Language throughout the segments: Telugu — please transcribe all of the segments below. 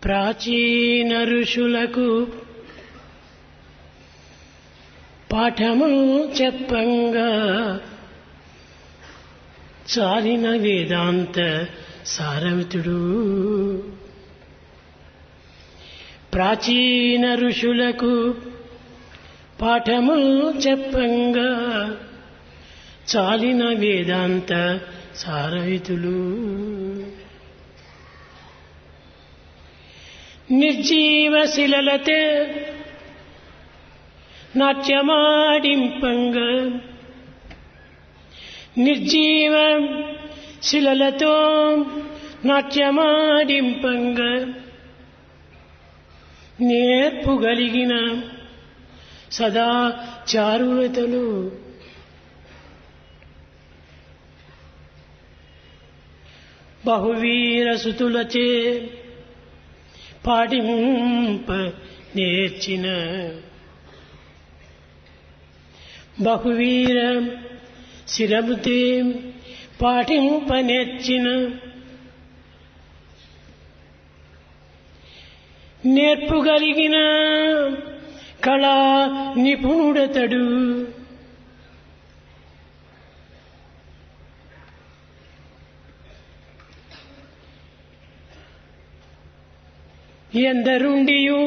ప్రాచీన ఋషులకు పాఠము చెప్పంగా చాలిన వేదాంత సారమితుడు. ప్రాచీన ఋషులకు పాఠము చెప్పంగా చాలిన వేదాంత సారహితులు. నిర్జీవ శిలలతే నాట్యమాడింపంగా నిర్జీవ శిలలతో నాట్యమాడింపంగా నేర్పుగలిగిన సదా చారులతలు. బహువీర సుతులచే పాడింప నేర్చిన బహువీర శిరముతే పాటింప నేర్చిన నేర్పుగలిగిన కళా నిపుణుడతడు. ఎందరుండియు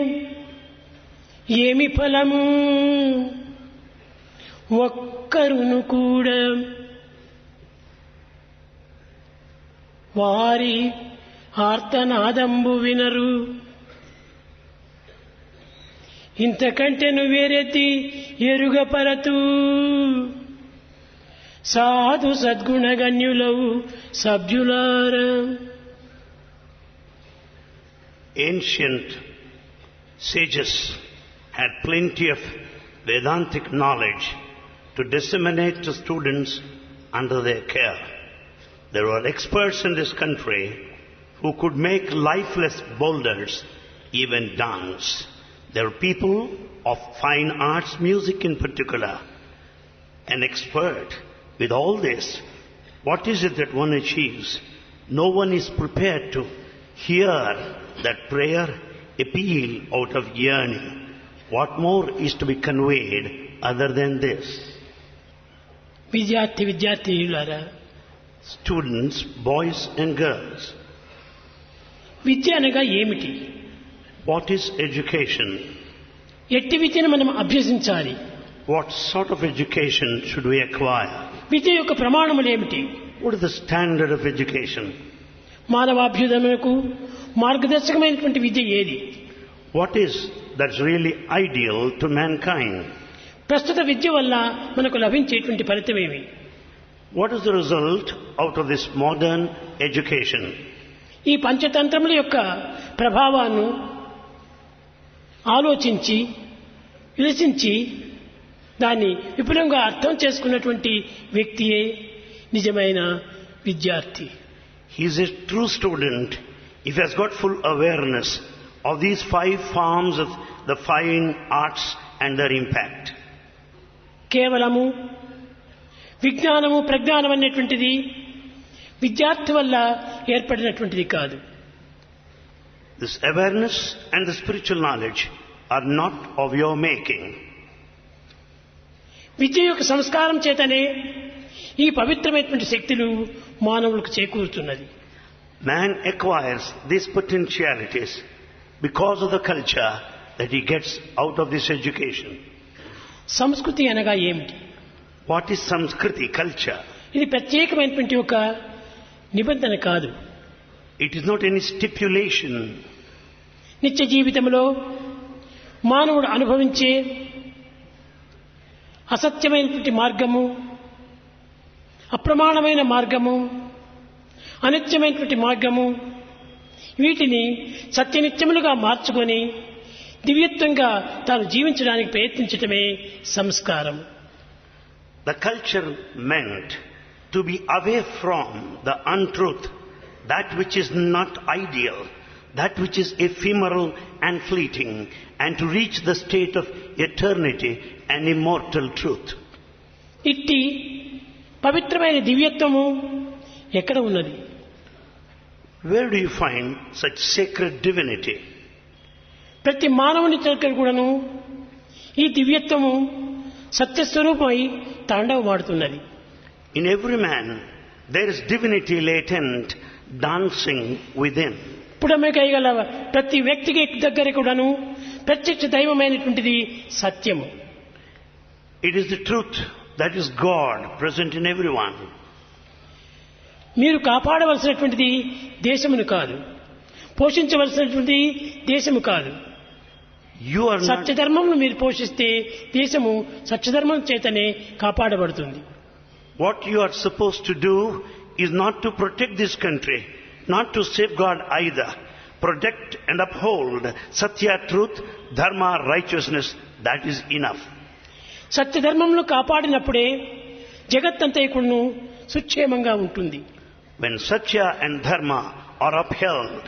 ఏమి ఫలము ఒక్కరును కూడా వారి ఆర్తనాదంబు వినరు. ఇంతకంటెను వేరెత్తి ఎరుగపరతు సాధు సద్గుణగణ్యులవు సభ్యులార. Ancient sages had plenty of Vedantic knowledge to disseminate to students under their care. There were experts in this country who could make lifeless boulders even dance. There were people of fine arts, music in particular. An expert with all this, what is it that one achieves? No one is prepared to hear that prayer appeal out of yearning. What more is to be conveyed other than this? విద్యార్థినులారా, students, boys and girls, విద్య అనగా ఏమిటి? what is education? ఎట్టి విద్యను మనం అభ్యసించాలి? What sort of education should we acquire? విద్య యొక్క ప్రమాణములు ఏమిటి? What is the standard of education? మానవాభ్యుదయమునకు మార్గదర్శకమైనటువంటి విద్య ఏది? What is that's really ideal to mankind? ప్రస్తుత విద్య వల్ల మనకు లభించేటువంటి ఫలితమేమి? What is the result out of this modern education? ఈ పంచతంత్రముల యొక్క ప్రభావాన్ని ఆలోచించి విలసించి దాన్ని విపులంగా అర్థం చేసుకున్నటువంటి వ్యక్తియే నిజమైన విద్యార్థి. He is a true student if he has got full awareness of these 5 forms of the fine arts and their impact. కేవలము విజ్ఞానము ప్రజ్ఞానం అనేటువంటిది విద్యార్థి వల్ల ఏర్పడినటువంటిది కాదు. This awareness and the spiritual knowledge are not of your making. విద్య యొక్క సంస్కారం చేతనే ఈ పవిత్రమైనటువంటి శక్తులు మానవులకు చేకూరుతున్నది. Man acquires these potentialities because of the culture that he gets out of this education. సంస్కృతి అనగా ఏమిటి? What is Samskriti, culture? ఇది ప్రత్యేకమైనటువంటి ఒక నిబంధన కాదు. It is not any stipulation. నిత్య జీవితంలో మానవుడు అనుభవించే అసత్యమైనటువంటి మార్గము, అప్రమాణమైన మార్గము, అనిత్యమైనటువంటి మార్గము, వీటిని సత్యనిత్యములుగా మార్చుకొని దివ్యత్వంగా తాను జీవించడానికి ప్రయత్నించటమే సంస్కారం. The culture meant to be away from the untruth, that which is not ideal, that which is ephemeral and fleeting, and to reach the state of eternity and immortal truth. ఇట్టి పవిత్రమైన దివ్యత్వము ఎక్కడ ఉన్నది? Where do you find such sacred divinity? ప్రతి మానవుని దగ్గర కూడాను ఈ దివ్యత్వము సత్యస్వరూపమై తాండవమాడుతున్నది. In every man there is divinity latent, dancing within. పుడమికైగల ప్రతి వ్యక్తికి దగ్గర కూడాను ప్రత్యక్ష దైవమైనటువంటిది సత్యము. It is the truth that is God present in everyone. మీరు కాపాడవలసినటువంటిది దేశమును కాదు, పోషించవలసినటువంటి దేశము కాదు. You are not, సత్యధర్మమును మీరు పోషిస్తే దేశము సత్యధర్మం చేతనే కాపాడబడుతుంది. what you are supposed to do is not to protect this country, not to safeguard either. Protect and uphold Sathya, truth, Dharma, righteousness. That is enough. సత్యధర్మమును కాపాడినప్పుడే జగత్తంతైకును సుక్షేమంగా ఉంటుంది. When Sathya and Dharma are upheld,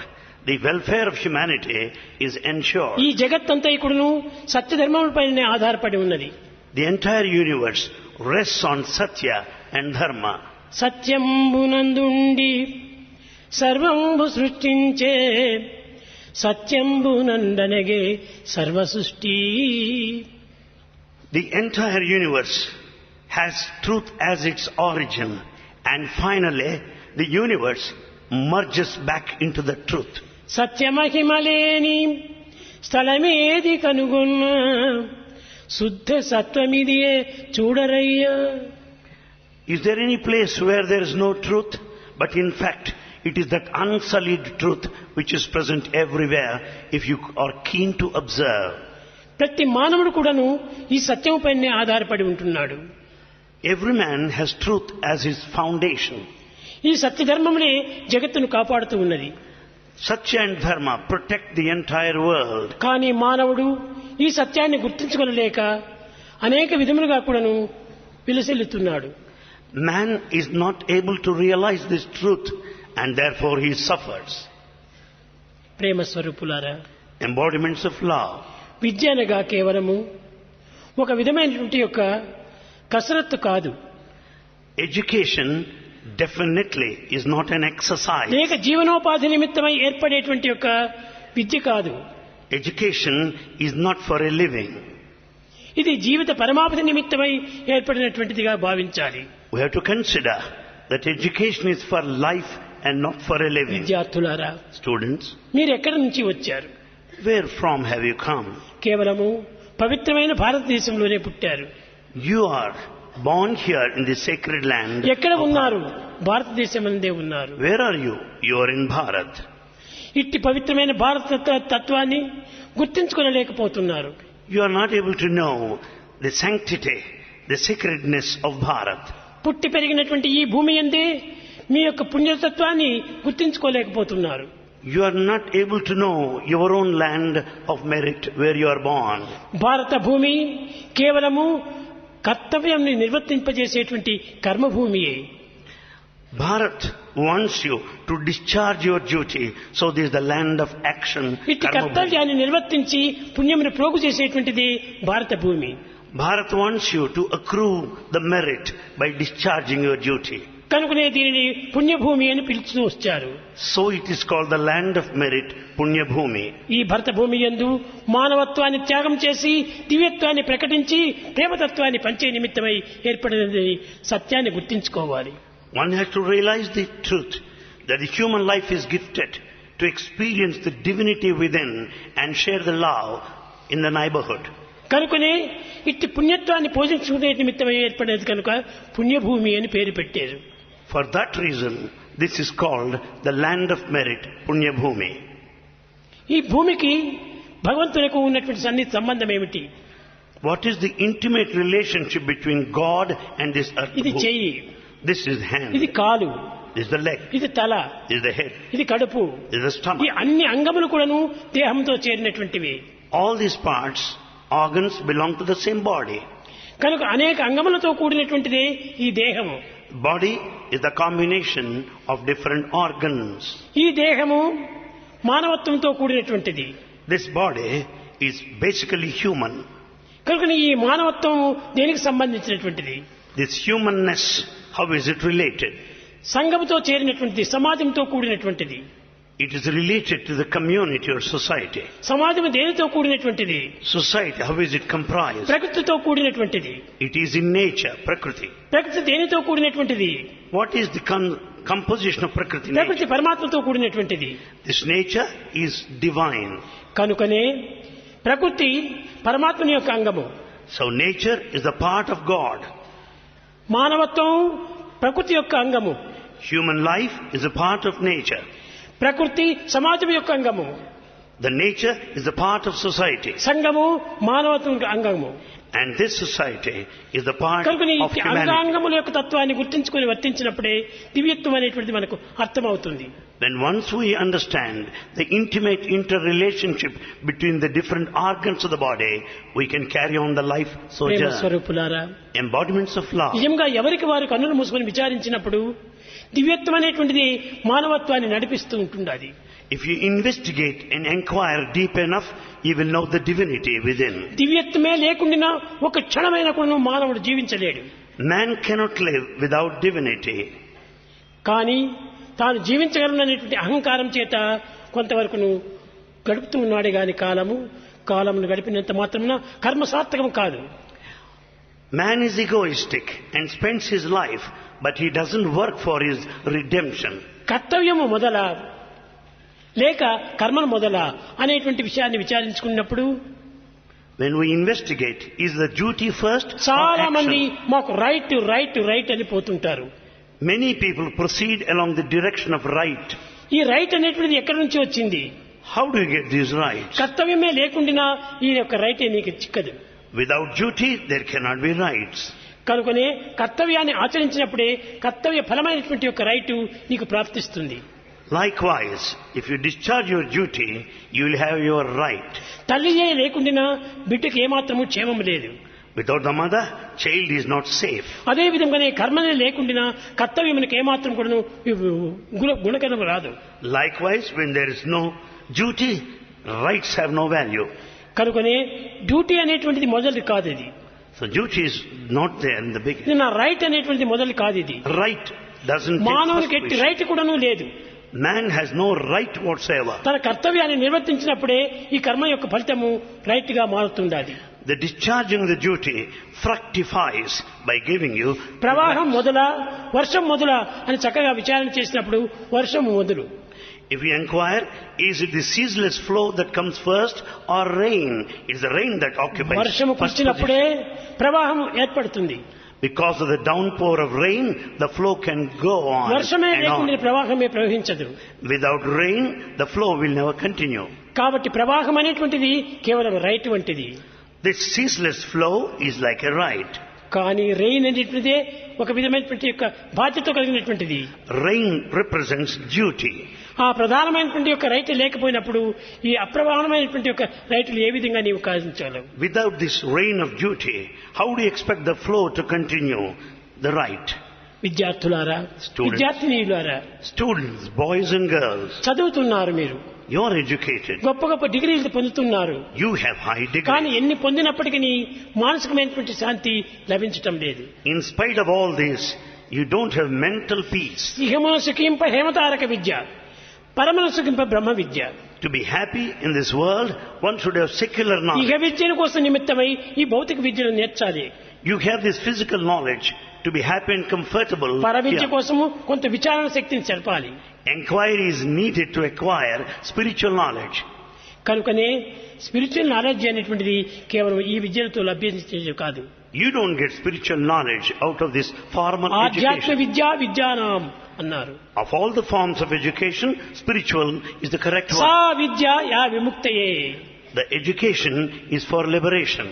the welfare of humanity is ensured. ఈ జగత్తంతైకును సత్యధర్మములపైనే ఆధారపడి ఉన్నది. The entire universe rests on Sathya and Dharma. సత్యంబునందుండి సర్వంబు సృష్టించే సత్యంబునందనగే సర్వ సృష్టి. The entire universe has truth as its origin, and finally the universe merges back into the truth. సత్యమహిమలేని స్థలమేది కనుగొన్న శుద్ధ సత్వమిదియే చూడరయ్యా. Is there any place where there is no truth? But in fact, it is that unsullied truth which is present everywhere if you are keen to observe. ప్రతి మానవుడు కూడాను ఈ సత్యముపైనే ఆధారపడి ఉంటున్నాడు. Every man has truth as his foundation. ఈ సత్యధర్మమునే జగత్తును కాపాడుతూ ఉన్నది. Satya and Dharma protect the entire world. కానీ మానవుడు ఈ సత్యాన్ని గుర్తించుకోలేక అనేక విధములుగా కూడాను విలసిల్లుతున్నాడు. Man is not able to realize this truth and therefore he suffers. ప్రేమ స్వరూపులారా, Embodiments of love. విద్య అనగా కేవలము ఒక విధమైనటువంటి యొక్క కసరత్తు కాదు. Education definitely is not an exercise. లేక జీవనోపాధి నిమిత్తమై ఏర్పడేటువంటి యొక్క విద్య కాదు. Education is not for a living. ఇది జీవిత పరమావధి నిమిత్తమై ఏర్పడినటువంటిదిగా భావించాలి. We have to consider that education is for life and not for a living. విద్యార్థులారా, Students, మీరు ఎక్కడి నుంచి వచ్చారు? where from have you come? కేవలము పవిత్రమైన భారతదేశంలోనే పుట్టారు. You are born here in the sacred land. ఎక్కడ ఉన్నారు? భారతదేశమందే ఉన్నారు. Where are you? You are in Bharat. ఇట్టి పవిత్రమైన భారత తత్వాన్ని గుర్తించుకోలేకపోతున్నారు. You are not able to know the sanctity, the sacredness of Bharat. పుట్టి పెరిగినటువంటి ఈ భూమి యందే మీ యొక్క పుణ్యతత్వాన్ని గుర్తించుకోలేకపోతున్నారు. You are not able to know your own land of merit where you are born. భారత భూమి కేవలము కర్తవ్యాన్ని నిర్వర్తింపజేసేటువంటి కర్మభూమియే. Bharat wants you to discharge your duty, so this is the land of action. ఇట్టి కర్తవ్యాన్ని నిర్వర్తించి పుణ్యమును ప్రోగు చేసేటువంటిది భారత భూమి. Bharat wants you to accrue the merit by discharging your duty. కనుకనే దీనిని పుణ్యభూమి అని పిలుస్తూ వచ్చారు. So it is called the land of merit, Punya Bhumi. ఈ భరత భూమి యందు మానవత్వాన్ని త్యాగం చేసి దివ్యత్వాన్ని ప్రకటించి ప్రేమతత్వాన్ని పంచే నిమిత్తమై ఏర్పడినది సత్యాన్ని గుర్తించుకోవాలి. One has to realize the truth that the human life is gifted to experience the divinity within and share the love in the neighborhood. కనుకనే ఇట్టి పుణ్యత్వాన్ని పోషించుకునే నిమిత్తమై ఏర్పడేది కనుక పుణ్యభూమి అని పేరు పెట్టారు. For that reason, this is called the land of merit, Punya Bhumi. ఈ భూమికి భగవంతునికి ఉన్నటువంటి సన్నిహిత సంబంధం ఏమిటి? What is the intimate relationship between God and this earth? ఇది చెయ్యి, This is hand. ఇది కాలు, This is the leg. ఇది తల, This is the head. ఇది కడుపు. This is the ఈ stomach. అన్ని అంగములు కూడాను దేహంతో చేరినటువంటివి. All these parts, organs belong to the same body. కనుక అనేక అంగములతో కూడినటువంటిదే ఈ దేహము. Body is the combination of different organs. ఈ దేహము మానవత్వంతో కూడినటువంటిది. This body is basically human. కనుక ఈ మానవత్వం దేనికి సంబంధించినటువంటిది? This humanness, how is it related? సంఘముతో చేరినటువంటిది, సమాజంతో కూడినటువంటిది. It is related to the community or society. సమాజం దేనితో కూడినటువంటిది? Society, how is it comprised? ప్రకృతితో కూడినటువంటిది. It is in nature, Prakriti. ప్రకృతి దేనితో కూడినటువంటిది? What is the composition of Prakriti? ప్రకృతి పరమాత్మతో కూడినటువంటిది. This nature is divine. కనుకనే ప్రకృతి పరమాత్మని యొక్క అంగము. So nature is a part of God. మానవత్వం ప్రకృతి యొక్క అంగము. Human life is a part of nature. ప్రకృతి సమాజం యొక్క అంగము. The nature is a part of society. సంఘము మానవత్వం యొక్క అంగము. And this society is the part కనుక ఈ of humanity. అంగాంగముల యొక్క తత్వాన్ని గుర్తించుకొని వర్తించినప్పుడే దివ్యత్వం అనేటువంటిది మనకు అర్థమవుతుంది. Then once we understand the intimate interrelationship between the different organs of the body, we can carry on the life Prema sojourn. స్వరూపులారా, Embodiments of love. నిజంగా ఎవరికి వారు కన్నులు మూసుకొని విచారించినప్పుడు దివ్యత్వం అనేటువంటిది మానవత్వాన్ని నడిపిస్తూ ఉంటుండాలి. If you investigate and inquire deep enough, you will know the divinity within. దివ్యత్వమే లేకుండా ఒక క్షణమైన కూడా మానవుడు జీవించలేడు. Man cannot live without divinity. కానీ తాను జీవించగలననేటువంటి అహంకారం చేత కొంతవరకును గడుపుతూ ఉన్నాడే గాని కాలమును గడిపినంత మాత్రమున కర్మ సార్థకం కాదు. Man is egoistic and spends his life, but he doesn't work for his redemption. కర్తవ్యము మొదల లేక కర్మను మొదల అనేటువంటి విషయాన్ని విచారించుకున్నప్పుడు When we investigate, is the duty first or చాలా మంది action? మాకు రైట్ అని పోతుంటారు. Many people proceed along the direction of right. ఈ రైట్ అనేటువంటిది ఎక్కడి నుంచి వచ్చింది? How do you get these rights? కర్తవ్యమే లేకుండా ఈ యొక్క రైటే నీకు చిక్కదు. Without duty, there cannot be rights. కనుకనే కర్తవ్యాన్ని ఆచరించినప్పుడే కర్తవ్య ఫలమైనటువంటి యొక్క రైటు నీకు ప్రాప్తిస్తుంది. Likewise, if you discharge your duty, you will have your right. తల్లియే లేకుండా బిడ్డకు ఏమాత్రము క్షేమం లేదు. Without the mother, child is not safe. అదే విధంగానే కర్మనే లేకుండా కర్తవ్యమునికి ఏమాత్రం కూడా గుణకరం రాదు. Likewise, when there is no duty, rights have no value. కనుకనే డ్యూటీ అనేటువంటిది మొదలు కాదు ఇది. So duty is not there in the beginning. నా రైట్ అనేటువంటిది మొదలు కాదు ఇది. Right doesn't take మానవునికి first ఎట్టి position. రైట్ కూడాను లేదు. Man has no right whatsoever. తన కర్తవ్యాన్ని నిర్వర్తించినప్పుడే ఈ కర్మ యొక్క ఫలితము రైట్ గా మారుతుండాలి. The discharging the duty fructifies by giving you ప్రవాహం మొదల వర్షం మొదల అని చక్కగా విచారణ చేసినప్పుడు వర్షం మొదలు. If you inquire, is it the ceaseless flow that comes first or rain? It's the rain that occupies వర్షము first కురిచినప్పుడే position. ప్రవాహం ఏర్పడుతుంది. Because of the downpour of rain, the flow can go on వర్షమే and లేకుండా on. ప్రవాహమే ప్రవహించదు. Without rain, the flow will never continue. కాబట్టి ప్రవాహం అనేటువంటిది కేవలం రైట్ వంటిది. This ceaseless flow is like a right. కానీ రెయిన్ అనేటువంటిదే ఒక విధమైనటువంటి యొక్క బాధ్యత కలిగినటువంటిది. Rain represents duty. ఆ ప్రధానమైనటువంటి యొక్క రైట్ లేకపోయినప్పుడు ఈ అప్రధానమైనటువంటి యొక్క రైతులు ఏ విధంగా నీవు కాదించగలవు? Without this rain of duty, how do you expect the flow to continue? The right. విద్యార్థులారా, విద్యార్థినీయులారా, Students, boys and girls, చదువుతున్నారు మీరు, you are educated. గొప్ప గొప్ప డిగ్రీలు పొందుతున్నారు. You have high కానీ degree. ఎన్ని పొందినప్పటికీ మానసికమైనటువంటి శాంతి లభించటం లేదు. In spite of all this, you don't have mental peace. ఇహమున సుఖింప హేమతారక Vidya, పరమన సుఖింప Brahma Vidya. To be happy in this world, one should have secular ఇహ knowledge. విద్యను కోసం నిమిత్తమై ఈ భౌతిక విద్యను నేర్చాలి. You have this physical knowledge to be happy and comfortable. పర విద్య here. కోసము కొంత విచారణ శక్తిని జరపాలి. Enquiry is needed to acquire spiritual knowledge. కనుకనే స్పిరిచువల్ నాలెడ్జ్ అనేటువంటిది కేవలం ఈ విద్యలతో లభ్యించేది కాదు. You don't get spiritual knowledge out of this formal ఆధ్యాత్మ education. విద్యా విద్యానాం అన్నారు. Of all the forms of education, spiritual is the correct సా one. విద్య యా విముక్తయే. The education is for liberation.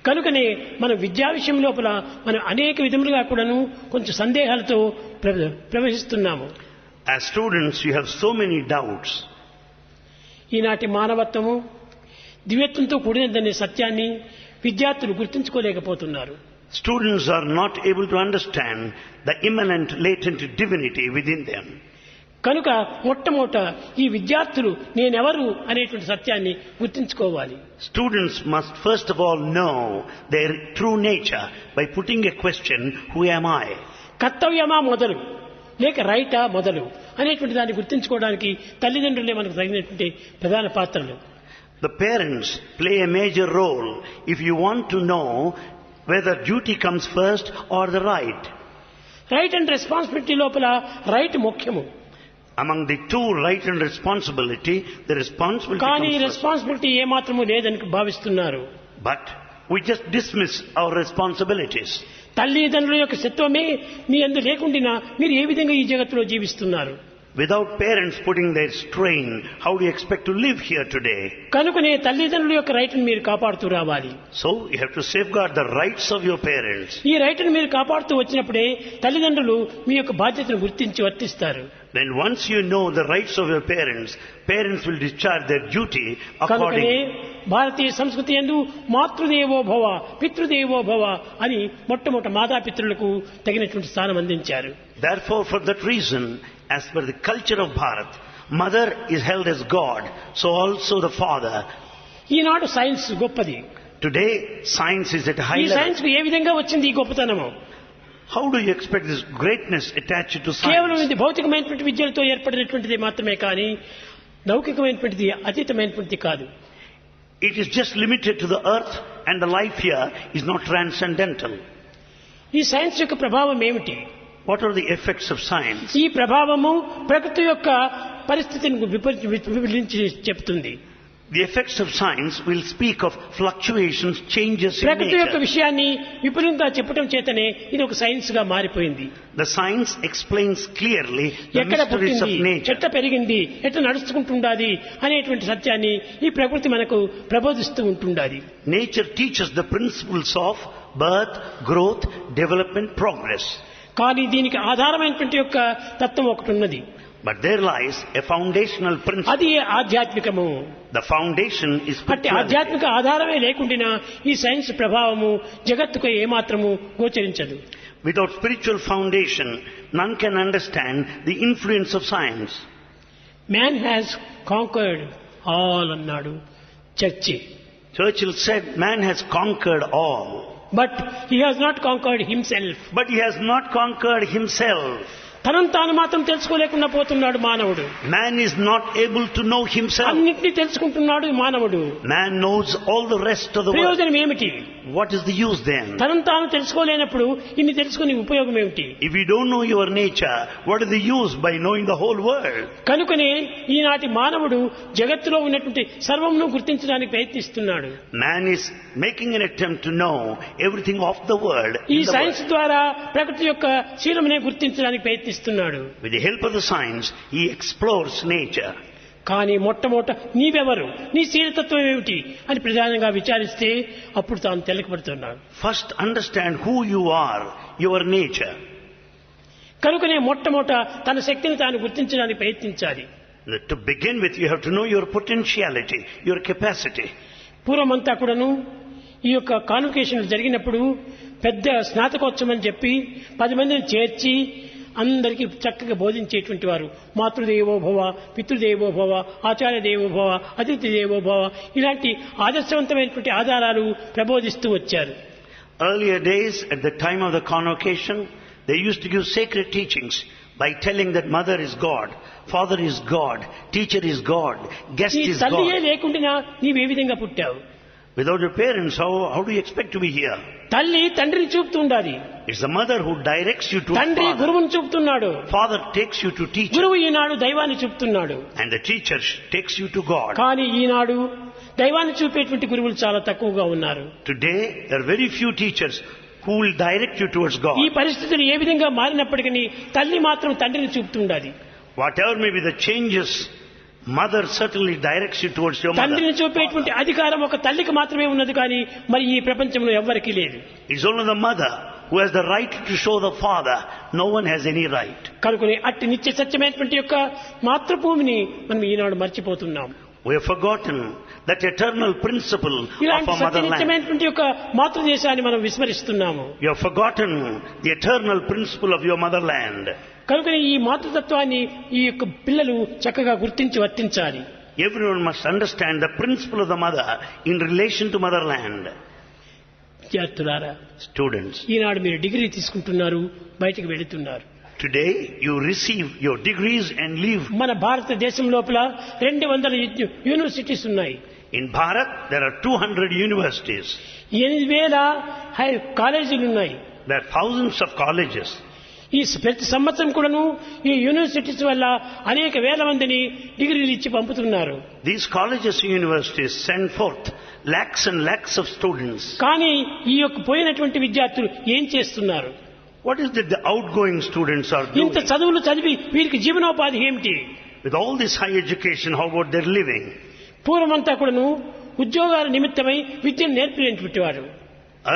కనుకనే మన విద్యా విషయం లోపల మనం అనేక విధములుగా కూడాను కొంచెం సందేహాలతో ప్రవహిస్తున్నాము. As students, you have so many doubts. ఈనాటి మానవత్వము దివ్యత్వంతో కూడినదనే సత్యాన్ని విద్యార్థులు గుర్తించుకోలేకపోతున్నారు. Students are not able to understand the immanent, latent divinity within them. కనుక మొట్టమొదట ఈ విద్యార్థులు నేనెవరు అనేటువంటి సత్యాన్ని గుర్తించుకోవాలి. Students must first of all know their true nature by putting a question, who am I? కర్తవ్యమా మొదలు, లేక రైటా మొదలు అనేటువంటి దాన్ని గుర్తించుకోవడానికి తల్లిదండ్రులే మనకు తగినటువంటి ప్రధాన పాత్రలు. The parents play a major role if you want to know whether duty comes first or the right. Right and responsibility లోపల రైట్ ముఖ్యము. Among the two, right and responsibility, the responsibility కానీ comes first. రెస్పాన్సిబిలిటీ ఏమాత్రము లేదని భావిస్తున్నారు. But we just dismiss our responsibilities. తల్లిదండ్రుల యొక్క సత్వమే మీ అందు లేకుండా మీరు ఏ విధంగా ఈ జగత్తులో జీవిస్తున్నారు? Without parents putting their strain, how do you expect to live here today? కనుకనే తల్లిదండ్రుల యొక్క రైట్ని మీరు కాపాడుతూ రావాలి. So you have to safeguard the rights of your parents. ఈ రైట్ని మీరు కాపాడుతూ వచ్చినప్పుడే తల్లిదండ్రులు మీ యొక్క బాధ్యతను గుర్తించి వర్తిస్తారు. Then once you know the rights of your parents, parents will discharge their duty కనుకనే accordingly. భారతీయ సంస్కృతి యందు మాతృదేవో భవ పితృదేవో భవ అని మొట్టమొదటి మాతాపితృలకు తగినటువంటి స్థానం అందించారు. Therefore, for that reason, as per the culture of Bharat, mother is held as God, so also the father. Eenadu science గొప్పది. Today, science is at a high ఈ level. సైన్స్ కు ఏ విధంగా వచ్చింది ఈ గొప్పతనము? How do you expect this greatness attached to కేవలం science? ఇది భౌతికమైనటువంటి విద్యలతో ఏర్పడినటువంటిది మాత్రమే కానీ లౌకికమైనటువంటిది అతీతమైనటువంటిది కాదు. It is just limited to the earth, and the life here is not transcendental. ఈ సైన్స్ యొక్క ప్రభావం ఏమిటి? What are the effects of science? ఈ ప్రభావము ప్రకృతి యొక్క పరిస్థితిని వివరించి చెప్తుంది. The effects of science will speak of fluctuations, changes in ప్రకృతి యొక్క nature. విషయాన్ని విపులంగా చెప్పడం చేతనే ఇది ఒక సైన్స్ గా మారిపోయింది. The science explains clearly the ఎక్కడ mysteries of పుట్టింది, nature. ఎట్లా పెరిగింది, ఎట్లా నడుచుకుంటుండాది అనేటువంటి సత్యాన్ని ఈ ప్రకృతి మనకు ప్రబోధిస్తూ ఉంటుండాది. Nature teaches the principles of birth, growth, development, progress. కానీ దీనికి ఆధారమైనటువంటి యొక్క తత్వం ఒకటి ఉన్నది. But there lies a foundational principle. అది ఆధ్యాత్మికము. The foundation is అంటే spirituality. ఆధ్యాత్మిక ఆధారమే లేకుండా ఈ సైన్స్ ప్రభావము జగత్తుకు ఏమాత్రము గోచరించదు. Without spiritual foundation, none can understand the influence of science. Man has conquered all అన్నాడు చర్చి. Churchill said, man has conquered all. But he has not conquered himself. But he has not conquered himself. తనను తాను మాత్రం తెలుసుకోలేకుండా పోతున్నాడు మానవుడు. Man is not able to know himself. అన్నింటినీ తెలుసుకుంటున్నాడు మానవుడు. Man knows all the rest of the world. ప్రయోజనం ఏమిటి? What is the use then? తనను తాను తెలుసుకోలేనప్పుడు ఇన్ని తెలుసుకునే ఉపయోగం ఏమిటి? If you don't know your nature, what is the use by knowing the whole world? కనుకనే ఈనాటి మానవుడు జగత్తులో ఉన్నటువంటి సర్వమును గుర్తించడానికి ప్రయత్నిస్తున్నాడు. Man is making an attempt to know everything of the world. ఈ in the సైన్స్ world. ద్వారా ప్రకృతి యొక్క శీలమునే గుర్తించడానికి ప్రయత్నిస్తున్నాడు. With the help of the science, he explores nature. కానీ మొట్టమొదట నీవెవరు, నీ శీలతత్వం ఏమిటి అని ప్రధానంగా విచారిస్తే అప్పుడు తాను తెలకబడుతున్నాడు. First understand who you are, your nature. కనుకనే మొట్టమొదట తన శక్తిని తాను గుర్తించడానికి ప్రయత్నించాలి. To begin with, you have to know your potentiality, your capacity. పూర్వమంతా కూడాను ఈ యొక్క కాన్వకేషన్ జరిగినప్పుడు పెద్ద స్నాతకోత్సవం అని చెప్పి 10 మందిని చేర్చి అందరికీ చక్కగా బోధించేటువంటి వారు. మాతృదేవో భవ, పితృదేవో భవ, ఆచార్య దేవో భవ, అతిథి దేవో భవ ఇలాంటి ఆదర్శవంతమైనటువంటి ఆధారాలు ప్రబోధిస్తూ వచ్చారు. Earlier days, at the time of the convocation, they used to give sacred teachings by telling that mother is God, father is God, teacher is God, guest నీ is తల్లియే God. లేకుండా నీవే విధంగా పుట్టావు? Without your parents, how do you expect to be here? తల్లి తండ్రిని చూపుతూ ఉండాలి. It's the mother who directs you to తండ్రి father. గురువుని చూపుతున్నాడు. Father takes you to teacher. గురువు ఈనాడు దైవాన్ని చూపుతున్నాడు. And the teacher takes you to God. కానీ ఈనాడు దైవాన్ని చూపేటువంటి గురువులు చాలా తక్కువగా ఉన్నారు. Today, there are very few teachers who will direct you towards God. ఈ పరిస్థితులు ఏ విధంగా మారినప్పటికీ తల్లి మాత్రం తండ్రిని చూపుతుండాలి. Whatever may be the changes, mother certainly directs you towards your mother. తండ్రిని చూపేటువంటి అధికారం ఒక తల్లికి మాత్రమే ఉన్నది కానీ మరి ఈ ప్రపంచంలో ఎవ్వరికీ లేదు. It's only the mother who has the right to show the father. No one has any right. కనుకొని అట్టి నిత్య సత్యమైనటువంటి యొక్క మాతృభూమిని మనం ఈనాడు మర్చిపోతున్నాం. We have forgotten that eternal principle of ఇలాంటి our motherland. సత్యనిత్యమైనటువంటి యొక్క మాతృదేశాన్ని మనం విస్మరిస్తున్నాము. You have forgotten the eternal principle of your motherland. కనుక ఈ మాతృతత్వాన్ని ఈ యొక్క పిల్లలు చక్కగా గుర్తించి వర్తించాలి. Everyone must understand the principle of the mother in relation to motherland. విద్యార్థులారా, Students, ఈనాడు మీరు డిగ్రీ తీసుకుంటున్నారు, బయటికి వెళుతున్నారు. Today, you receive your degrees and leave. మన భారతదేశం లోపల 200 యూనివర్సిటీస్ ఉన్నాయి. In Bharat, there are 200 universities. 8,000 కాలేజీలు ఉన్నాయి. There are thousands of colleges. ఈ ప్రతి సంవత్సరం కూడాను ఈ యూనివర్సిటీస్ వల్ల అనేక వేల మందిని డిగ్రీలు ఇచ్చి పంపుతున్నారు. These colleges and universities send forth lakhs and lakhs of students. కానీ ఈ యొక్క పోయినటువంటి విద్యార్థులు ఏం చేస్తున్నారు? What is it the outgoing students are doing? ఇంత చదువులు చదివి వీరికి జీవనోపాధి ఏమిటి? With all this high education, how about their living? పూర్వమంతా కూడాను ఉద్యోగాల నిమిత్తమై విద్యను నేర్పినటువంటి వారు.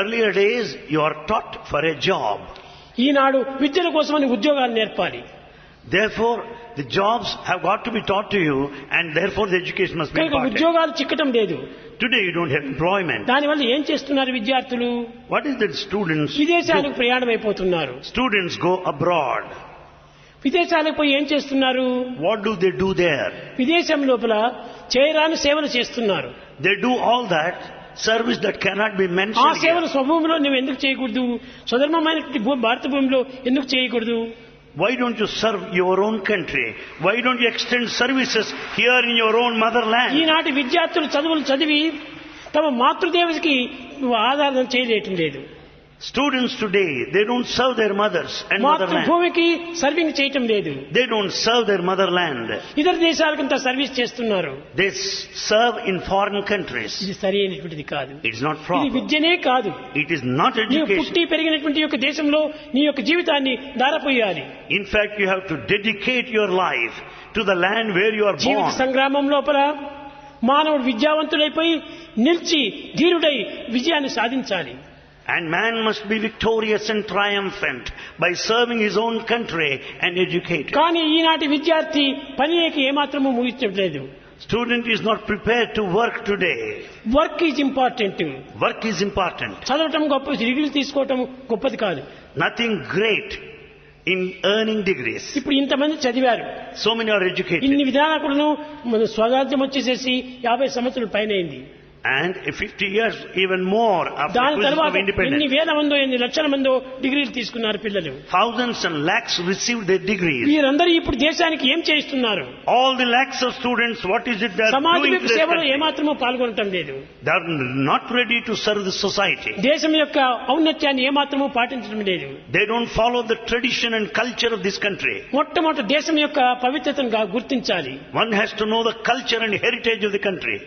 Earlier days, you are taught for a job. ఈనాడు విద్యల కోసమని ఉద్యోగాలు నేర్పాలి. Therefore, the jobs have got to be taught to you, and therefore the education must be కనుక imparted. ఉద్యోగాలు చిక్కటం లేదు. Today, you don't have employment. దానివల్ల ఏం చేస్తున్నారు విద్యార్థులు? What is that students విదేశాలకు do? ప్రయాణం అయిపోతున్నారు. Students go abroad. విదేశాలకు పోయి ఏం చేస్తున్నారు? What do they do there? విదేశం లోపల చేయరాని సేవలు చేస్తున్నారు. They do all that service that cannot be ఆ mentioned సేవలు here. స్వభూమిలో నువ్వు ఎందుకు చేయకూడదు? స్వధర్మమైనటువంటి భారత భూమిలో ఎందుకు చేయకూడదు? Why don't you serve your own country? Why don't you extend services here in your own motherland? ఈనాటి విద్యార్థులు చదువులు చదివి తమ మాతృదేవతకి ఆధారం చేయలేటం లేదు. Students today, they don't serve their mothers and motherland. మాతృభూమికి సర్వింగ్ చేయటం లేదు. They don't serve their motherland. ఇతర దేశాలకంతా సర్వీస్ చేస్తున్నారు. They serve in foreign countries. ఇది సరి అయినటువంటిది కాదు. It's not ఇది proper. విద్యనే కాదు. It is not నీవు education. పుట్టి పెరిగినటువంటి యొక్క దేశంలో నీ యొక్క జీవితాన్ని ధారపోయాలి. In fact, you have to dedicate your life to the land where you are Jeevitha born. సంగ్రామం లోపల మానవుడు విద్యావంతుడైపోయి నిలిచి ధీరుడై విజయాన్ని సాధించాలి. And man must be victorious and triumphant by serving his own country and educated. కానీ ఈనాటి విద్యార్థి పనికి ఏమాత్రము ముగించట్లేదు. Student is not prepared to work today. Work is important. Work is important. చదవటం గొప్ప, డిగ్రీలు తీసుకోవటం గొప్పది కాదు. Nothing great in earning degrees. ఇప్పుడు ఇంతమంది చదివారు, So many are educated. ఇన్ని విధానాలను మన స్వరాజ్యం వచ్చేసేసి 50 సంవత్సరాల పైన అయింది. And 50 years even more after దాని acquisition తర్వాత of ఎన్ని independence. వేల మందో ఎన్ని లక్షల మందో డిగ్రీలు తీసుకున్నారు పిల్లలు. Thousands and lakhs received their degrees. వీరందరూ ఇప్పుడు దేశానికి ఏం చేస్తున్నారు? All the lakhs of students, what is it they are సమాజం doing యొక్క to their సేవలో country? ఏమాత్రమూ పాల్గొనటం లేదు. They are not ready to serve the society. దేశం యొక్క ఔన్నత్యాన్ని ఏమాత్రమూ పాటించడం లేదు. They don't follow the tradition and culture of this country. మొట్టమొదటి దేశం యొక్క పవిత్రతను గుర్తించాలి. One has to know the culture and heritage of the country.